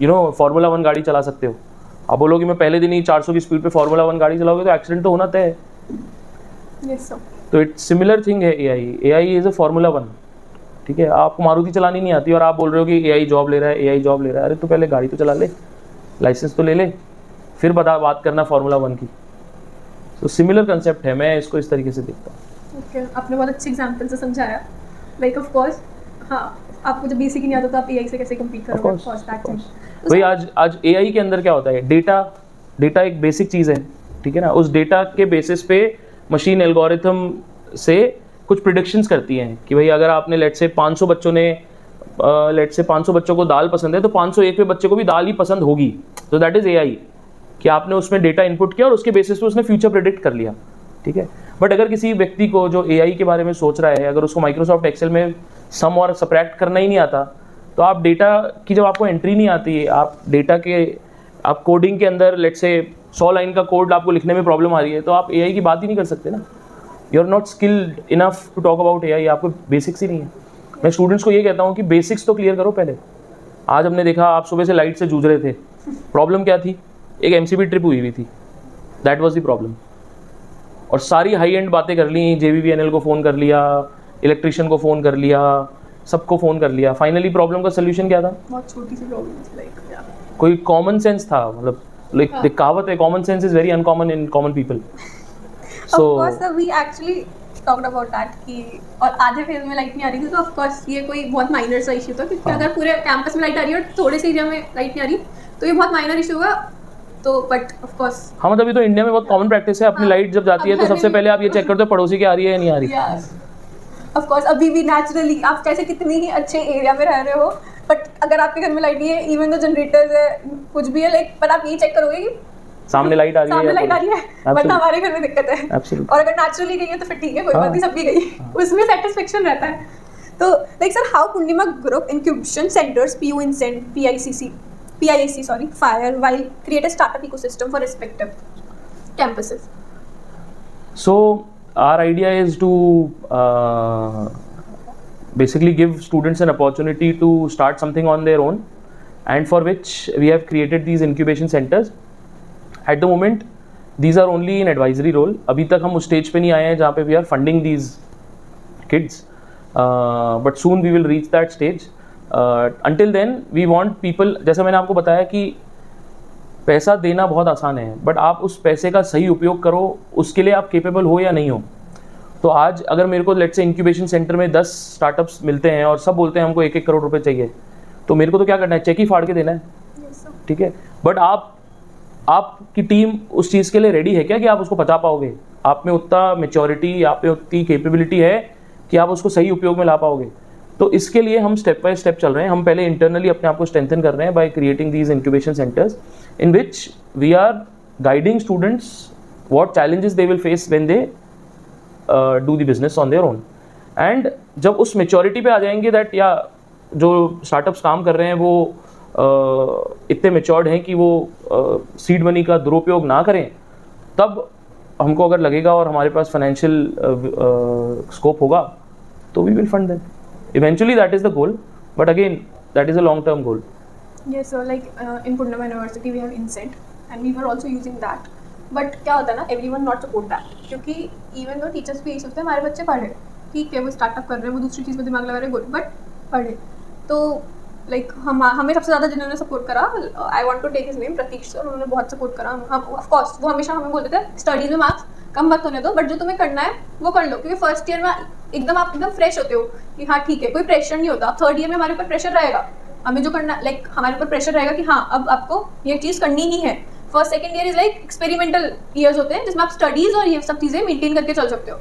फार्मूला 1 गाड़ी चला सकते हो. आप बोलो कि मैं पहले दिन ही 400 की स्पीड पे फार्मूला 1 गाड़ी चलाओगे तो एक्सीडेंट तो होना तय है. Yes, sir. तो इट्स सिमिलर थिंग है AI इज़ अ फार्मूला 1. ठीक है, आपको मारुति चलानी नहीं आती और आप बोल रहे हो कि AI जॉब ले रहा है, AI जॉब ले रहा है. अरे तो पहले गाड़ी तो चला ले, लाइसेंस तो ले ले, फिर बात करना फार्मूला 1 की. तो सिमिलर कंसेप्ट है, मैं इसको इस तरीके से देखता हूँ. ओके, आपने बहुत अच्छे एग्जांपल से समझाया. लाइक ऑफ कोर्स हाँ, आपको जब बेसिक ही नहीं आता तो आप AI से कैसे कम्पीट करोगे? Of course that thing. भाई आज AI के अंदर क्या होता है, डेटा एक बेसिक चीज़ है. ठीक है ना. उस डेटा के बेसिस पे मशीन एल्गोरिथम से कुछ प्रिडिक्शंस करती हैं कि भाई अगर आपने लेट्स से 500 बच्चों को दाल पसंद है तो 501वें बच्चे को भी दाल ही पसंद होगी. तो दैट इज़ AI कि आपने उसमें डेटा इनपुट किया और उसके बेसिस पे उसने फ्यूचर प्रेडिक्ट कर लिया. ठीक है. बट अगर किसी व्यक्ति को जो AI के बारे में सोच रहा है, अगर उसको माइक्रोसॉफ्ट एक्सेल में सम और सबट्रैक्ट करना ही नहीं आता, तो आप डेटा की जब आपको एंट्री नहीं आती है, आप कोडिंग के अंदर लेट्स से 100 लाइन का कोड आपको लिखने में प्रॉब्लम आ रही है, तो आप AI की बात ही नहीं कर सकते ना. You are not skilled enough to talk about AI. आपको बेसिक्स ही नहीं है. मैं स्टूडेंट्स को ये कहता हूँ कि बेसिक्स तो क्लियर करो पहले. आज हमने देखा आप सुबह से लाइट से जूझ रहे थे. प्रॉब्लम क्या थी? एक MCB ट्रिप हुई थी. That was the problem. और सारी हाई एंड बातें कर ली, JVVNL को फ़ोन कर लिया, इलेक्ट्रिशियन को फ़ोन कर लिया, सबको फ़ोन कर लिया. फाइनली प्रॉब्लम का सोल्यूशन क्या था? बहुत छोटी सी प्रॉब्लम थी. लाइक कोई कॉमन सेंस था. मतलब लाइक कहावत है, common sense is very uncommon in common people. So of course we actually talked about that कि और आधे फेज में लाइट नहीं आ रही थी, तो ऑफ कोर्स ये कोई बहुत माइनर सा इशू था. क्योंकि अगर पूरे कैंपस में लाइट आ रही है और थोड़े से एरिया में लाइट नहीं आ रही तो ये बहुत माइनर इशू होगा. तो बट ऑफ कोर्स हाँ, मतलब ये तो इंडिया में बहुत कॉमन प्रैक्टिस है. अपनी लाइट जब जाती है तो सबसे पहले आप ये चेक करते हो पड़ोसी की आ रही है या नहीं आ रही. ऑफ कोर्स अभी भी नेचुरली आप कैसे कितनी ही अच्छे एरिया में रह रहे हो, बट अगर आपके घर में लाइट नहीं है, इवन दो जनरेटर्स है, कुछ भी है, लाइक पर आप ये चेक करोगे कि सामने लाइट आ रही है, वरना हमारे घर में दिक्कत है. और अगर नेचुरली गई है तो फिर ठीक है, कोई बात नहीं, सब भी गई, उसमें सेटिस्फेक्शन रहता है. तो like sir, how Purnima group incubation centres PU Incent PIAC fire while create a startup ecosystem for respective campuses? So our idea is to basically give students an opportunity to start something on their own, and for which we have created these incubation centers. At the moment these are only in advisory role. अभी तक हम उस stage पे नहीं आए हैं जहाँ पे we are funding these kids, but soon we will reach that stage. Until then we want people, जैसा मैंने आपको बताया कि पैसा देना बहुत आसान है, बट आप उस पैसे का सही उपयोग करो, उसके लिए आप केपेबल हो या नहीं हो. तो आज अगर मेरे को लेट्स से इंक्यूबेशन सेंटर में 10 स्टार्टअप्स मिलते हैं और सब बोलते हैं हमको 1-1 करोड़ रुपए चाहिए, तो मेरे को तो क्या करना है, चेक ही फाड़ के देना है. ठीक है. बट आपकी टीम उस चीज़ के लिए रेडी है क्या कि आप उसको बचा पाओगे? आप में उतना मेच्योरिटी, आप में उतनी कैपेबिलिटी है कि आप उसको सही उपयोग में ला पाओगे? तो इसके लिए हम स्टेप बाय स्टेप चल रहे हैं. हम पहले इंटरनली अपने आप को स्ट्रेंथन कर रहे हैं by creating these incubation centres in which we are guiding students what challenges they will face when they do the business on their own. And जब उस मेच्योरिटी पे आ जाएंगे दैट या जो स्टार्टअप्स काम कर रहे हैं वो इतने मेच्योर्ड हैं कि वो सीड मनी का दुरुपयोग ना करें, तब हमको अगर लगेगा और हमारे पास फाइनेंशियल स्कोप होगा तो we will fund them. Eventually that is the goal, but again that is a long term goal. Yes, so like in Purnima University we have Incent and we were also using that. But क्या होता है ना, everyone not support that, क्योंकि even though teachers भी यही सोचते हैं हमारे बच्चे पढ़े, ठीक है वो स्टार्टअप कर रहे हैं, वो दूसरी चीज़ में दिमाग लगा रहे हैं, गुड, बट पढ़े. तो लाइक हमें सबसे ज़्यादा जिन्होंने सपोर्ट करा, I want to take his name, Prateek sir, उन्होंने बहुत सपोर्ट करा। हम ऑफ कोर्स वो हमेशा हमें बोलते थे स्टडीज़ में मार्क्स कम मत होने दो, बट जो तुम्हें करना है वो कर लो, क्योंकि फर्स्ट ईयर में एकदम आप एकदम फ्रेश होते हो कि हाँ ठीक है, कोई प्रेशर नहीं होता। थर्ड ईयर में हमारे ऊपर प्रेशर रहेगा, हमें जो करना लाइक हमारे ऊपर प्रेशर रहेगा कि हाँ अब आपको ये चीज़ करनी ही है। First second year is like experimental years होते हैं जिसमें आप स्टडीज़ और ये सब चीज़ें मेंटेन करके चल सकते हो।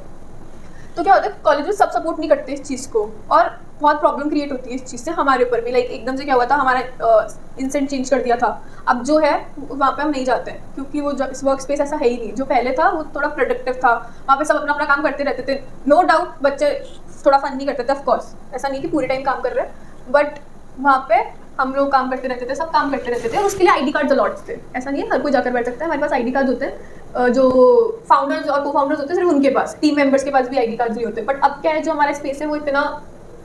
तो क्या होता है, कॉलेज में सब सपोर्ट नहीं करते इस चीज़ को, और बहुत प्रॉब्लम क्रिएट होती है इस चीज़ से हमारे ऊपर भी। लाइक एकदम से क्या हुआ था, हमारा इंसेंट चेंज कर दिया था, अब जो है वहाँ पे हम नहीं जाते हैं, क्योंकि वो वर्क स्पेस ऐसा है ही नहीं। जो पहले था वो थोड़ा प्रोडक्टिव था, वहाँ पे सब अपना अपना काम करते रहते थे। नो डाउट बच्चे थोड़ा फन नहीं करते थे, ऑफकोर्स ऐसा नहीं कि पूरे टाइम काम कर रहे हैं, बट वहाँ पे हम लोग काम करते रहते थे, सब काम करते रहते थे, और उसके लिए आईडी कार्ड अलॉट थे। ऐसा नहीं है हर कोई जाकर बैठ सकता है, हमारे पास आईडी कार्ड होते हैं, जो फाउंडर्स और को फाउंडर्स होते हैं सिर्फ उनके पास, टीम मेंबर्स के पास भी आईडी कार्ड नहीं होते। बट अब क्या है, जो हमारा स्पेस है वो इतना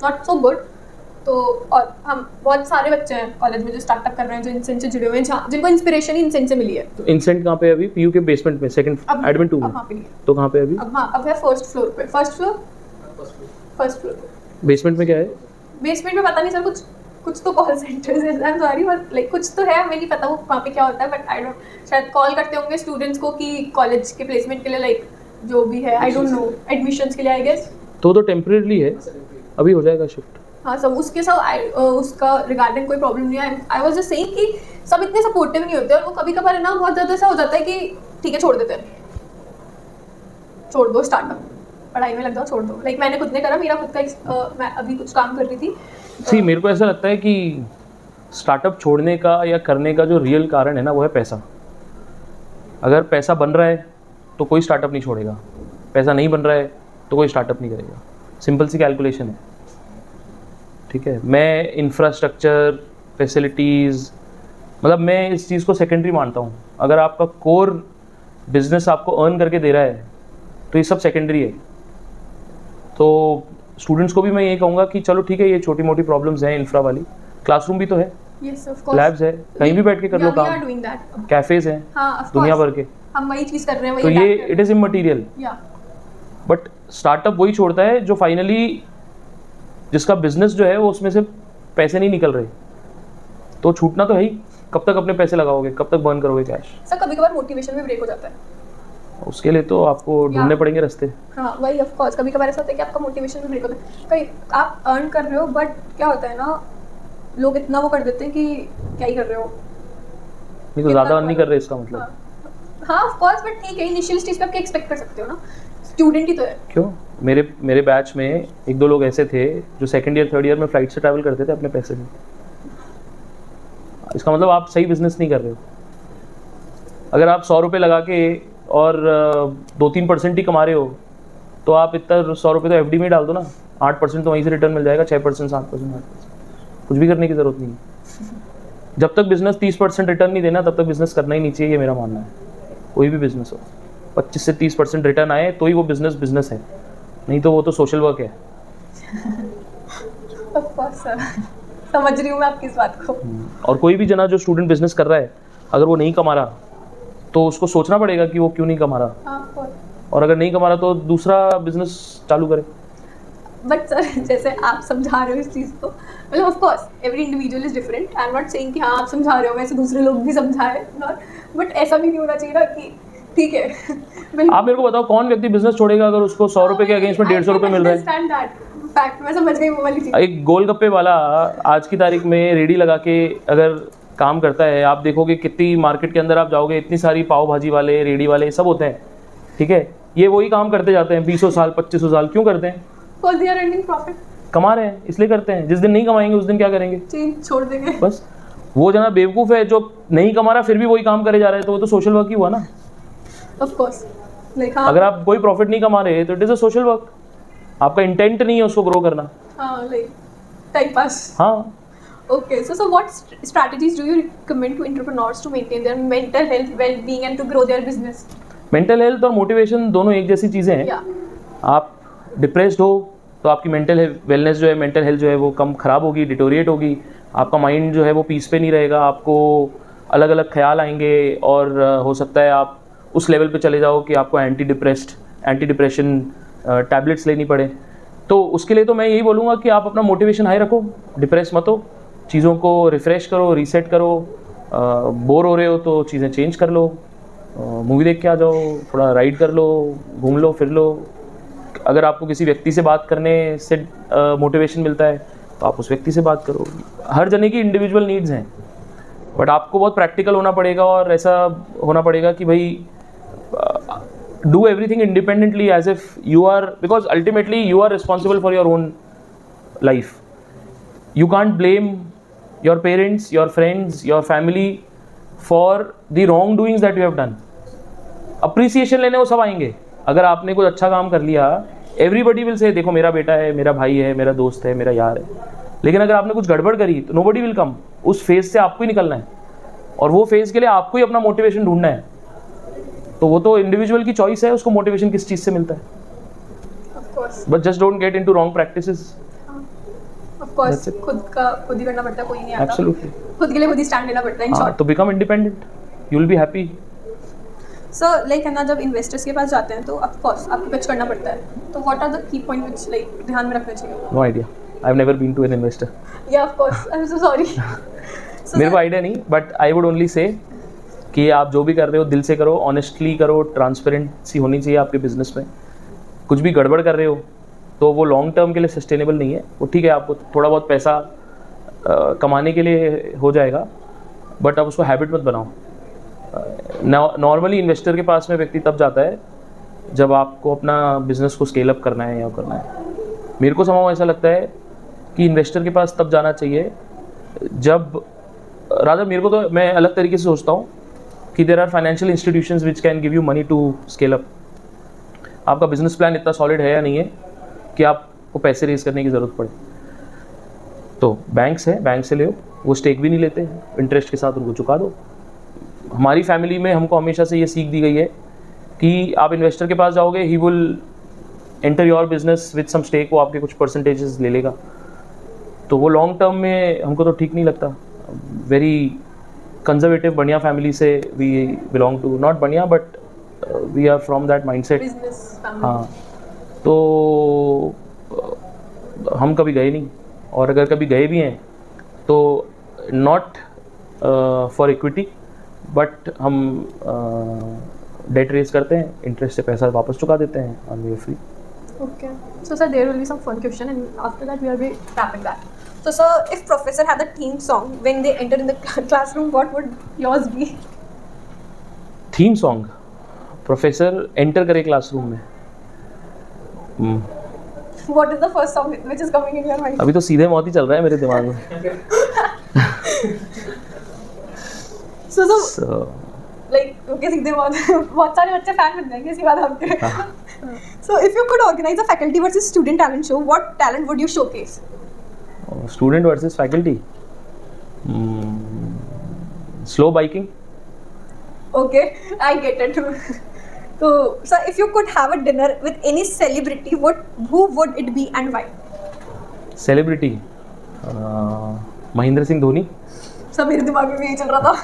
नॉट सो गुड। तो और हम बहुत सारे बच्चे हैं कॉलेज में जो स्टार्टअप कर रहे हैं, जो इंसेंट से जुड़े हुए हैं, जिनको इंस्पिरेशन ही इंसेंट से मिली है। तो इंसेंट कहाँ पे अभी? पीयू के बेसमेंट में, सेकंड एडमिन 2 में। तो कहाँ पे अभी? अब है फर्स्ट फ्लोर पे। फर्स्ट फ्लोर बेसमेंट में क्या है? बेसमेंट में पता नहीं सर, कुछ तो कॉल सेंटर्स है, I am sorry, but like कुछ तो है, हमें नहीं पता वो वहाँ पे क्या होता है, बट आई डोंट, शायद कॉल करते होंगे स्टूडेंट्स को कि कॉलेज के प्लेसमेंट के लिए, लाइक जो भी है, आई डोंट नो, एडमिशंस के लिए आई गेस। तो टेम्परेरी है, अभी हो जाएगा शिफ्ट। हाँ सब उसके सब उसका रिगार्डिंग कोई प्रॉब्लम नहीं है। आई वाज जस्ट सेइंग कि सब इतने सपोर्टिव नहीं होते, और वो कभी कभार ना बहुत ज़्यादा ऐसा हो जाता है कि ठीक है छोड़ देते हैं, छोड़ दो स्टार्टअप, पढ़ाई में लग जाओ, छोड़ दो। लाइक मैंने खुद ने करा, मेरा खुद का मैं अभी कुछ काम कर रही थी। सी मेरे को ऐसा लगता है कि स्टार्टअप छोड़ने का या करने का जो रियल कारण है ना, वो है पैसा। अगर पैसा बन रहा है तो कोई स्टार्टअप नहीं छोड़ेगा, पैसा नहीं बन रहा है तो कोई स्टार्टअप नहीं करेगा। सिंपल सी कैलकुलेशन है, ठीक है। मैं इंफ्रास्ट्रक्चर, फैसिलिटीज़, मतलब मैं इस चीज़ को सेकेंडरी मानता हूँ। अगर आपका कोर बिजनेस आपको अर्न करके दे रहा है तो ये सब सेकेंडरी है। तो स्टूडेंट्स को भी मैं ये कहूँगा कि चलो ठीक है, ये छोटी मोटी प्रॉब्लम्स हैं इंफ्रा वाली, क्लासरूम भी तो है, लैब्स है, कहीं भी बैठ के कर लो काम, कैफेज हैं दुनिया भर के, हम वही चीज़ कर रहे हैं, तो ये it is immaterial. But startup वही छोड़ता है जो फाइनली जिसका बिजनेस जो है वो उसमें से पैसे नहीं निकल रहे, तो छूटना तो है ही। कब तक अपने पैसे लगाओगे, कब तक बर्न करोगे कैश? सर कभी कभार मोटिवेशन भी ब्रेक हो जाता है, उसके लिए तो आपको ढूंढने पड़ेंगे रास्ते। हाँ वही, ऑफ कोर्स कभी कभार ऐसा होता है कि आपका मोटिवेशन भी ब्रेक होता है। कहीं आप अर्न कर रहे हो, बट क्या होता है ना, लोग इतना वो कर देते हैं कि क्या ही कर रहे हो, नहीं तो ज़्यादा अर्न नहीं कर रहे इसका मतलब। हाँ ऑफ कोर्स, बट ठीक है, इनिशियल स्टेज पे आप क्या एक्सपेक्ट कर सकते हो ना, स्टूडेंट ही तो है। क्यों, मेरे बैच में 1-2 लोग ऐसे थे जो सेकंड ईयर थर्ड ईयर में फ्लाइट से ट्रैवल करते थे अपने पैसे में। इसका मतलब आप सही बिजनेस नहीं कर रहे हो। अगर आप 100 रुपये लगा के और 2-3% ही कमा रहे हो, तो आप इतना 100 रुपये तो एफडी में डाल दो ना, 8% तो वहीं से रिटर्न मिल जाएगा, 6%, 7%, 8%, कुछ भी करने की ज़रूरत नहीं है। जब तक बिजनेस 30% रिटर्न नहीं देना तब तक बिजनेस करना ही नहीं चाहिए, ये मेरा मानना है। कोई भी बिजनेस हो, 25 से 30% रिटर्न आए तो ही वो बिजनेस है, नहीं तो वो तो सोशल वर्क है। समझ रही हूँ मैं आपकी इस बात को। और कोई भी जना जो स्टूडेंट बिजनेस कर रहा है, अगर वो नहीं कमा रहा तो उसको सोचना पड़ेगा कि वो क्यों नहीं कमा रहा, और अगर नहीं कमा रहा तो दूसरा बिजनेस चालू करे। बट सर जैसे आप समझा रहे हो इस चीज़ को, मतलब of course every individual is different, I am not saying कि हाँ आप समझा रहे हो वैसे दूसरे लोग भी समझाए, नॉट, बट ऐसा भी नहीं होना चाहिए ना कि ठीक है। आप मेरे को बताओ कौन व्यक्ति बिजनेस छोड़ेगा अगर उसको 100 रुपये के अगेंस्ट में 150 रुपये मिल रहा है? फैक्ट मैं समझ गई वो वाली चीज़। एक गोलगप्पे वाला आज की तारीख में रेडी लगा के अगर काम करता है, आप देखोगे कितनी मार्केट के अंदर आप जाओगे, इतनी सारी पाव भाजी वाले, रेडी वाले सब होते हैं, ठीक है। ये वही काम करते जाते हैं 20 साल 25 साल, क्यों करते हैं? Because they are earning profit. कमा रहे हैं इसलिए करते हैं। जिस दिन नहीं कमाएंगे उस दिन क्या करेंगे? छोड़ देंगे बस। वो जना बेवकूफ़ है जो नहीं कमा रहा फिर भी वही काम करे जा रहा है, तो वो तो सोशल वर्क ही हुआ ना। Of course. Like, अगर आप कोई प्रॉफिट नहीं कमा रहे तो it is a social work, आपका इंटेंट नहीं है उसको ग्रो करना। हाँ, like टाइम पास। हाँ। Okay, so what strategies do you recommend to entrepreneurs to maintain their mental health, well-being and to grow their business? Mental health और motivation दोनों एक जैसी चीज़ें हैं। Yeah. आप डिप्रेस्ड हो तो आपकी मेंटल वेलनेस जो है, मेंटल हेल्थ जो है वो कम ख़राब होगी, डिटोरिएट होगी। आपका माइंड जो है वो पीस पे नहीं रहेगा, आपको अलग अलग ख्याल आएंगे, और हो सकता है आप उस लेवल पे चले जाओ कि आपको एंटी डिप्रेशन टैबलेट्स लेनी पड़े। तो उसके लिए तो मैं यही बोलूँगा कि आप अपना मोटिवेशन हाई रखो, डिप्रेस मत हो, चीज़ों को रिफ़्रेश करो, रीसेट करो, बोर हो रहे हो तो चीज़ें चेंज कर लो, मूवी देख के आ जाओ, थोड़ा राइड कर लो, घूम लो, फिर लो। अगर आपको किसी व्यक्ति से बात करने से मोटिवेशन मिलता है तो आप उस व्यक्ति से बात करो। हर जने की इंडिविजुअल नीड्स हैं, बट आपको बहुत प्रैक्टिकल होना पड़ेगा और ऐसा होना पड़ेगा कि भाई do everything independently as if you are, because ultimately you are responsible for your own life. You can't blame your parents, your friends, your family for the wrongdoings that you have done. Appreciation लेने वो सब आएंगे। अगर आपने कुछ अच्छा काम कर लिया, everybody will say देखो मेरा बेटा है, मेरा भाई है, मेरा दोस्त है, मेरा यार है। लेकिन अगर आपने कुछ गड़बड़ करी तो nobody will come. उस फेज से आपको ही निकलना है और वो फेज के लिए आपको ही अपना मोटिवेशन ढूंढना है। तो वो तो इंडिविजुअल की चॉइस है, उसको मोटिवेशन किस चीज़ से मिलता है। But just don't get into wrong practices. Of course, खुद ही करना पड़ता है, कोई नहीं आता। Absolutely. खुद के लिए खुद ही स्टैंड लेना पड़ता है। इन शॉर्ट तो become independent, you will be happy. So like है ना, जब इन्वेस्टर्स के पास जाते हैं तो of course आपको पिच करना पड़ता है। तो what are the key points which like ध्यान में रखने चाहिए? No idea. I've never been to an investor. Yeah, of course. I'm so sorry. मेरे को आइडिया नहीं, but I would only say कि आप जो भी कर रहे हो दिल से करो, ऑनेस्टली करो, ट्रांसपेरेंसी होनी चाहिए आपके बिजनेस में। कुछ भी गड़बड़ कर रहे हो तो वो लॉन्ग टर्म के लिए सस्टेनेबल नहीं है। वो ठीक है, आपको थोड़ा बहुत पैसा कमाने के लिए हो जाएगा, बट आप उसको हैबिट मत बनाओ। नॉर्मली इन्वेस्टर के पास में व्यक्ति तब जाता है जब आपको अपना बिजनेस को स्केल अप करना है या करना है। मेरे को समझो ऐसा लगता है कि इन्वेस्टर के पास तब जाना चाहिए जब, रादर मेरे को तो मैं अलग तरीके से सोचता हूँ कि there are financial institutions which can give you money to scale up. आपका बिजनेस प्लान इतना सॉलिड है या नहीं है कि आपको पैसे रेज करने की ज़रूरत पड़े। तो बैंक्स हैं, बैंक से ले, वो स्टेक भी नहीं लेते, इंटरेस्ट के साथ उनको चुका दो। हमारी फैमिली में हमको हमेशा से ये सीख दी गई है कि आप इन्वेस्टर के पास जाओगे, he will enter your business with some stake, वो आपके कुछ परसेंटेजेस ले लेगा। तो वो लॉन्ग टर्म में हमको तो ठीक नहीं लगता। वेरी कंजर्वेटिव बढ़िया फैमिली से वी बिलोंग टू, नॉट बढ़िया but we are from that mindset. हाँ, तो हम कभी गए नहीं, और अगर कभी गए भी हैं तो नॉट फॉर इक्विटी, बट हम डेट रेज करते हैं, इंटरेस्ट से पैसा वापस चुका देते हैं और we are free. Okay. So sir, there will be some fun question, and after that we will be wrapping that. So sir, if professor had a theme song when they enter in the classroom, what would yours be? Theme song professor enter करे classroom में। What is the first song which is coming in your mind? अभी तो सीधे मौत ही चल रहा है मेरे दिमाग में। So like okay, सीधे बहुत सारे बच्चे फैन बन जाएंगे इसी बात आपके। So if you could organize a faculty versus student talent show, what talent would you showcase? Student versus faculty. Slow biking. Okay, I get it. So sir, if you could have a dinner with any celebrity, who would it be and why? Celebrity. Mahendra Singh Dhoni. Sir मेरे दिमाग में भी यही चल रहा था।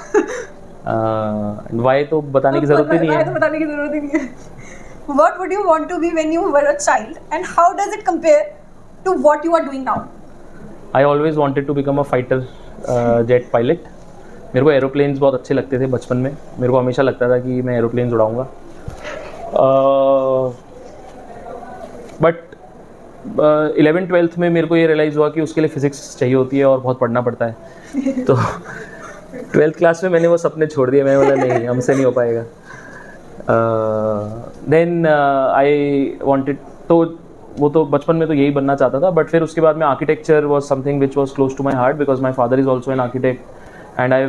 Y तो बताने की जरूरत ही नहीं है। वाई तो बताने की जरूरत ही नहीं है। What would you want to be when you were a child, and how does it compare to what you are doing now? I always wanted to become a fighter jet pilot. मेरे को aeroplanes बहुत अच्छे लगते थे बचपन में। मेरे को हमेशा लगता था कि मैं एरोप्लेन्स उड़ाऊंगा। बट 11th-12th में मेरे को ये रियलाइज़ हुआ कि उसके लिए फिज़िक्स चाहिए होती है और बहुत पढ़ना पड़ता है। तो 12th क्लास में मैंने वो सपने छोड़ दिए। मैं बोला नहीं, हमसे नहीं हो पाएगा। देन आई वांटेड, तो वो तो बचपन में तो यही बनना चाहता था, बट फिर उसके बाद में architecture was something which was close to my heart because my father is also an architect and I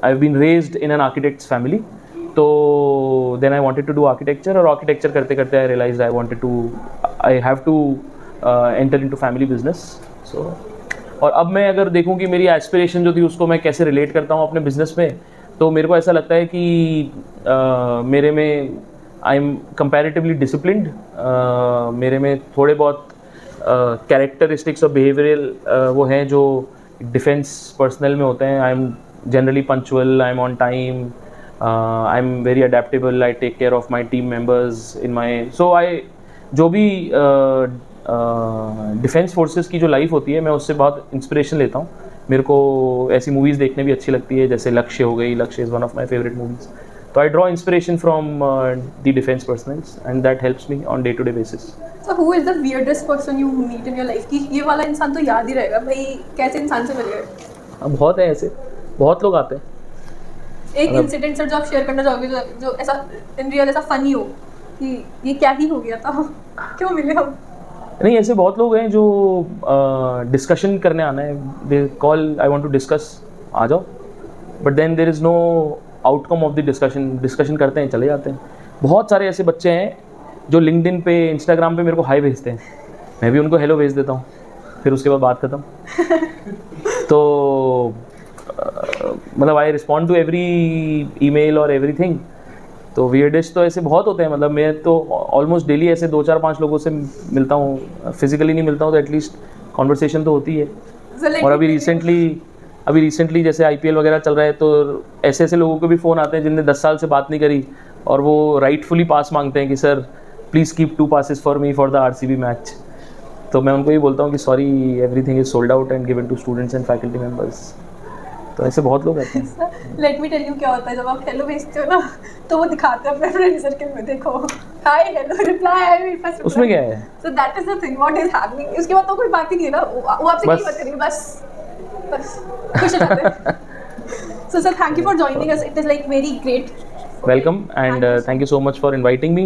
have been raised in an architects family. तो then I wanted to do architecture, और architecture करते करते I realised I have to enter into family business. So और अब मैं अगर देखूं कि मेरी एस्पिरेशन जो थी उसको मैं कैसे रिलेट करता हूँ अपने बिजनेस में, तो मेरे को ऐसा लगता है कि मेरे में आई एम कंपैरेटिवली डिसिप्लिन्ड। मेरे में थोड़े बहुत कैरेक्टरिस्टिक्स और बिहेवियरल वो हैं जो डिफेंस पर्सनल में होते हैं। I am generally punctual, I am on time, I am very adaptable, I take care of my team members in my, so I जो भी डिफेंस फोर्सेस की जो लाइफ होती है मैं उससे बहुत इंस्पिरेशन लेता हूँ मेरे को ऐसी मूवीज़ देखने भी अच्छी लगती है, जैसे लक्ष्य हो गई, Lakshya is one of my favourite movies. तो I draw inspiration from the defence personnels and that helps me on day to day basis. So who is the weirdest person you meet in your life? कि ये वाला इंसान तो याद ही रहेगा भाई, कैसे इंसान से मिल गए? अब बहुत है ऐसे, बहुत लोग आते हैं. एक इंसिडेंट सर जो आप शेयर करना चाहोगे, जो ऐसा इन रियल ऐसा फनी हो कि ये क्या ही हो गया था, क्यों मिले हम? नहीं, ऐसे बहुत लोग हैं जो डिस्कशन करने आना है, they call I want to discuss, आ जाओ, but then there is no outcome of the discussion करते हैं, चले जाते हैं. बहुत सारे ऐसे बच्चे हैं जो लिंक्डइन पे, इंस्टाग्राम पे मेरे को हाई भेजते हैं, मैं भी उनको हेलो भेज देता हूँ, फिर उसके बाद बात खत्म. तो मतलब I respond to every email और एवरीथिंग. तो वियर्डेस्ट तो ऐसे बहुत होते हैं, मतलब मैं तो ऑलमोस्ट डेली ऐसे 2-4-5 लोगों से मिलता हूँ. फिजिकली नहीं मिलता हूँ तो एटलीस्ट कॉन्वर्सेशन तो होती है. और अभी रिसेंटली जैसे IPL वगैरह चल रहा है, तो ऐसे ऐसे लोगों को भी फ़ोन आते हैं जिनने 10 साल से बात नहीं करी, और वो राइटफुली पास मांगते हैं कि sir please keep 2 passes for me for the RCB match. तो मैं उनको ये बोलता हूँ कि sorry, everything is sold out and given to students and faculty members. तो ऐसे बहुत लोग आते हैं. लेट मी टेल यू क्या होता है, जब आप हेलो भेजते हो ना, तो वो दिखाते हैं अपने फ्रेंड सर्कल में, देखो हाय हेलो रिप्लाई है मेरे पास. उसमें क्या है? So that is the thing what is happening. उसके बाद तो कोई बात ही नहीं है ना, वो आपसे क्या बात करेंगे, बस खुश हो जाते हैं. So sir, thank you for joining us. It is like very great. Welcome and thank you so much for inviting me,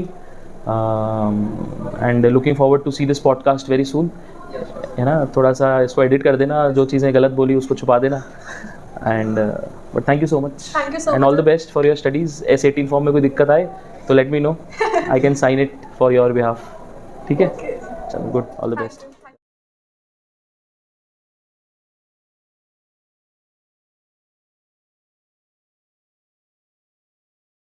and looking forward to see this podcast very soon. है ना, थोड़ा सा इसको एडिट कर देना, जो चीज़ें गलत बोली उसको छुपा देना. And but thank you so much and all the best for your studies. S18 form में कोई दिक्कत आए तो let me know, I can sign it for your behalf. ठीक है, चलो, गुड, ऑल द बेस्ट.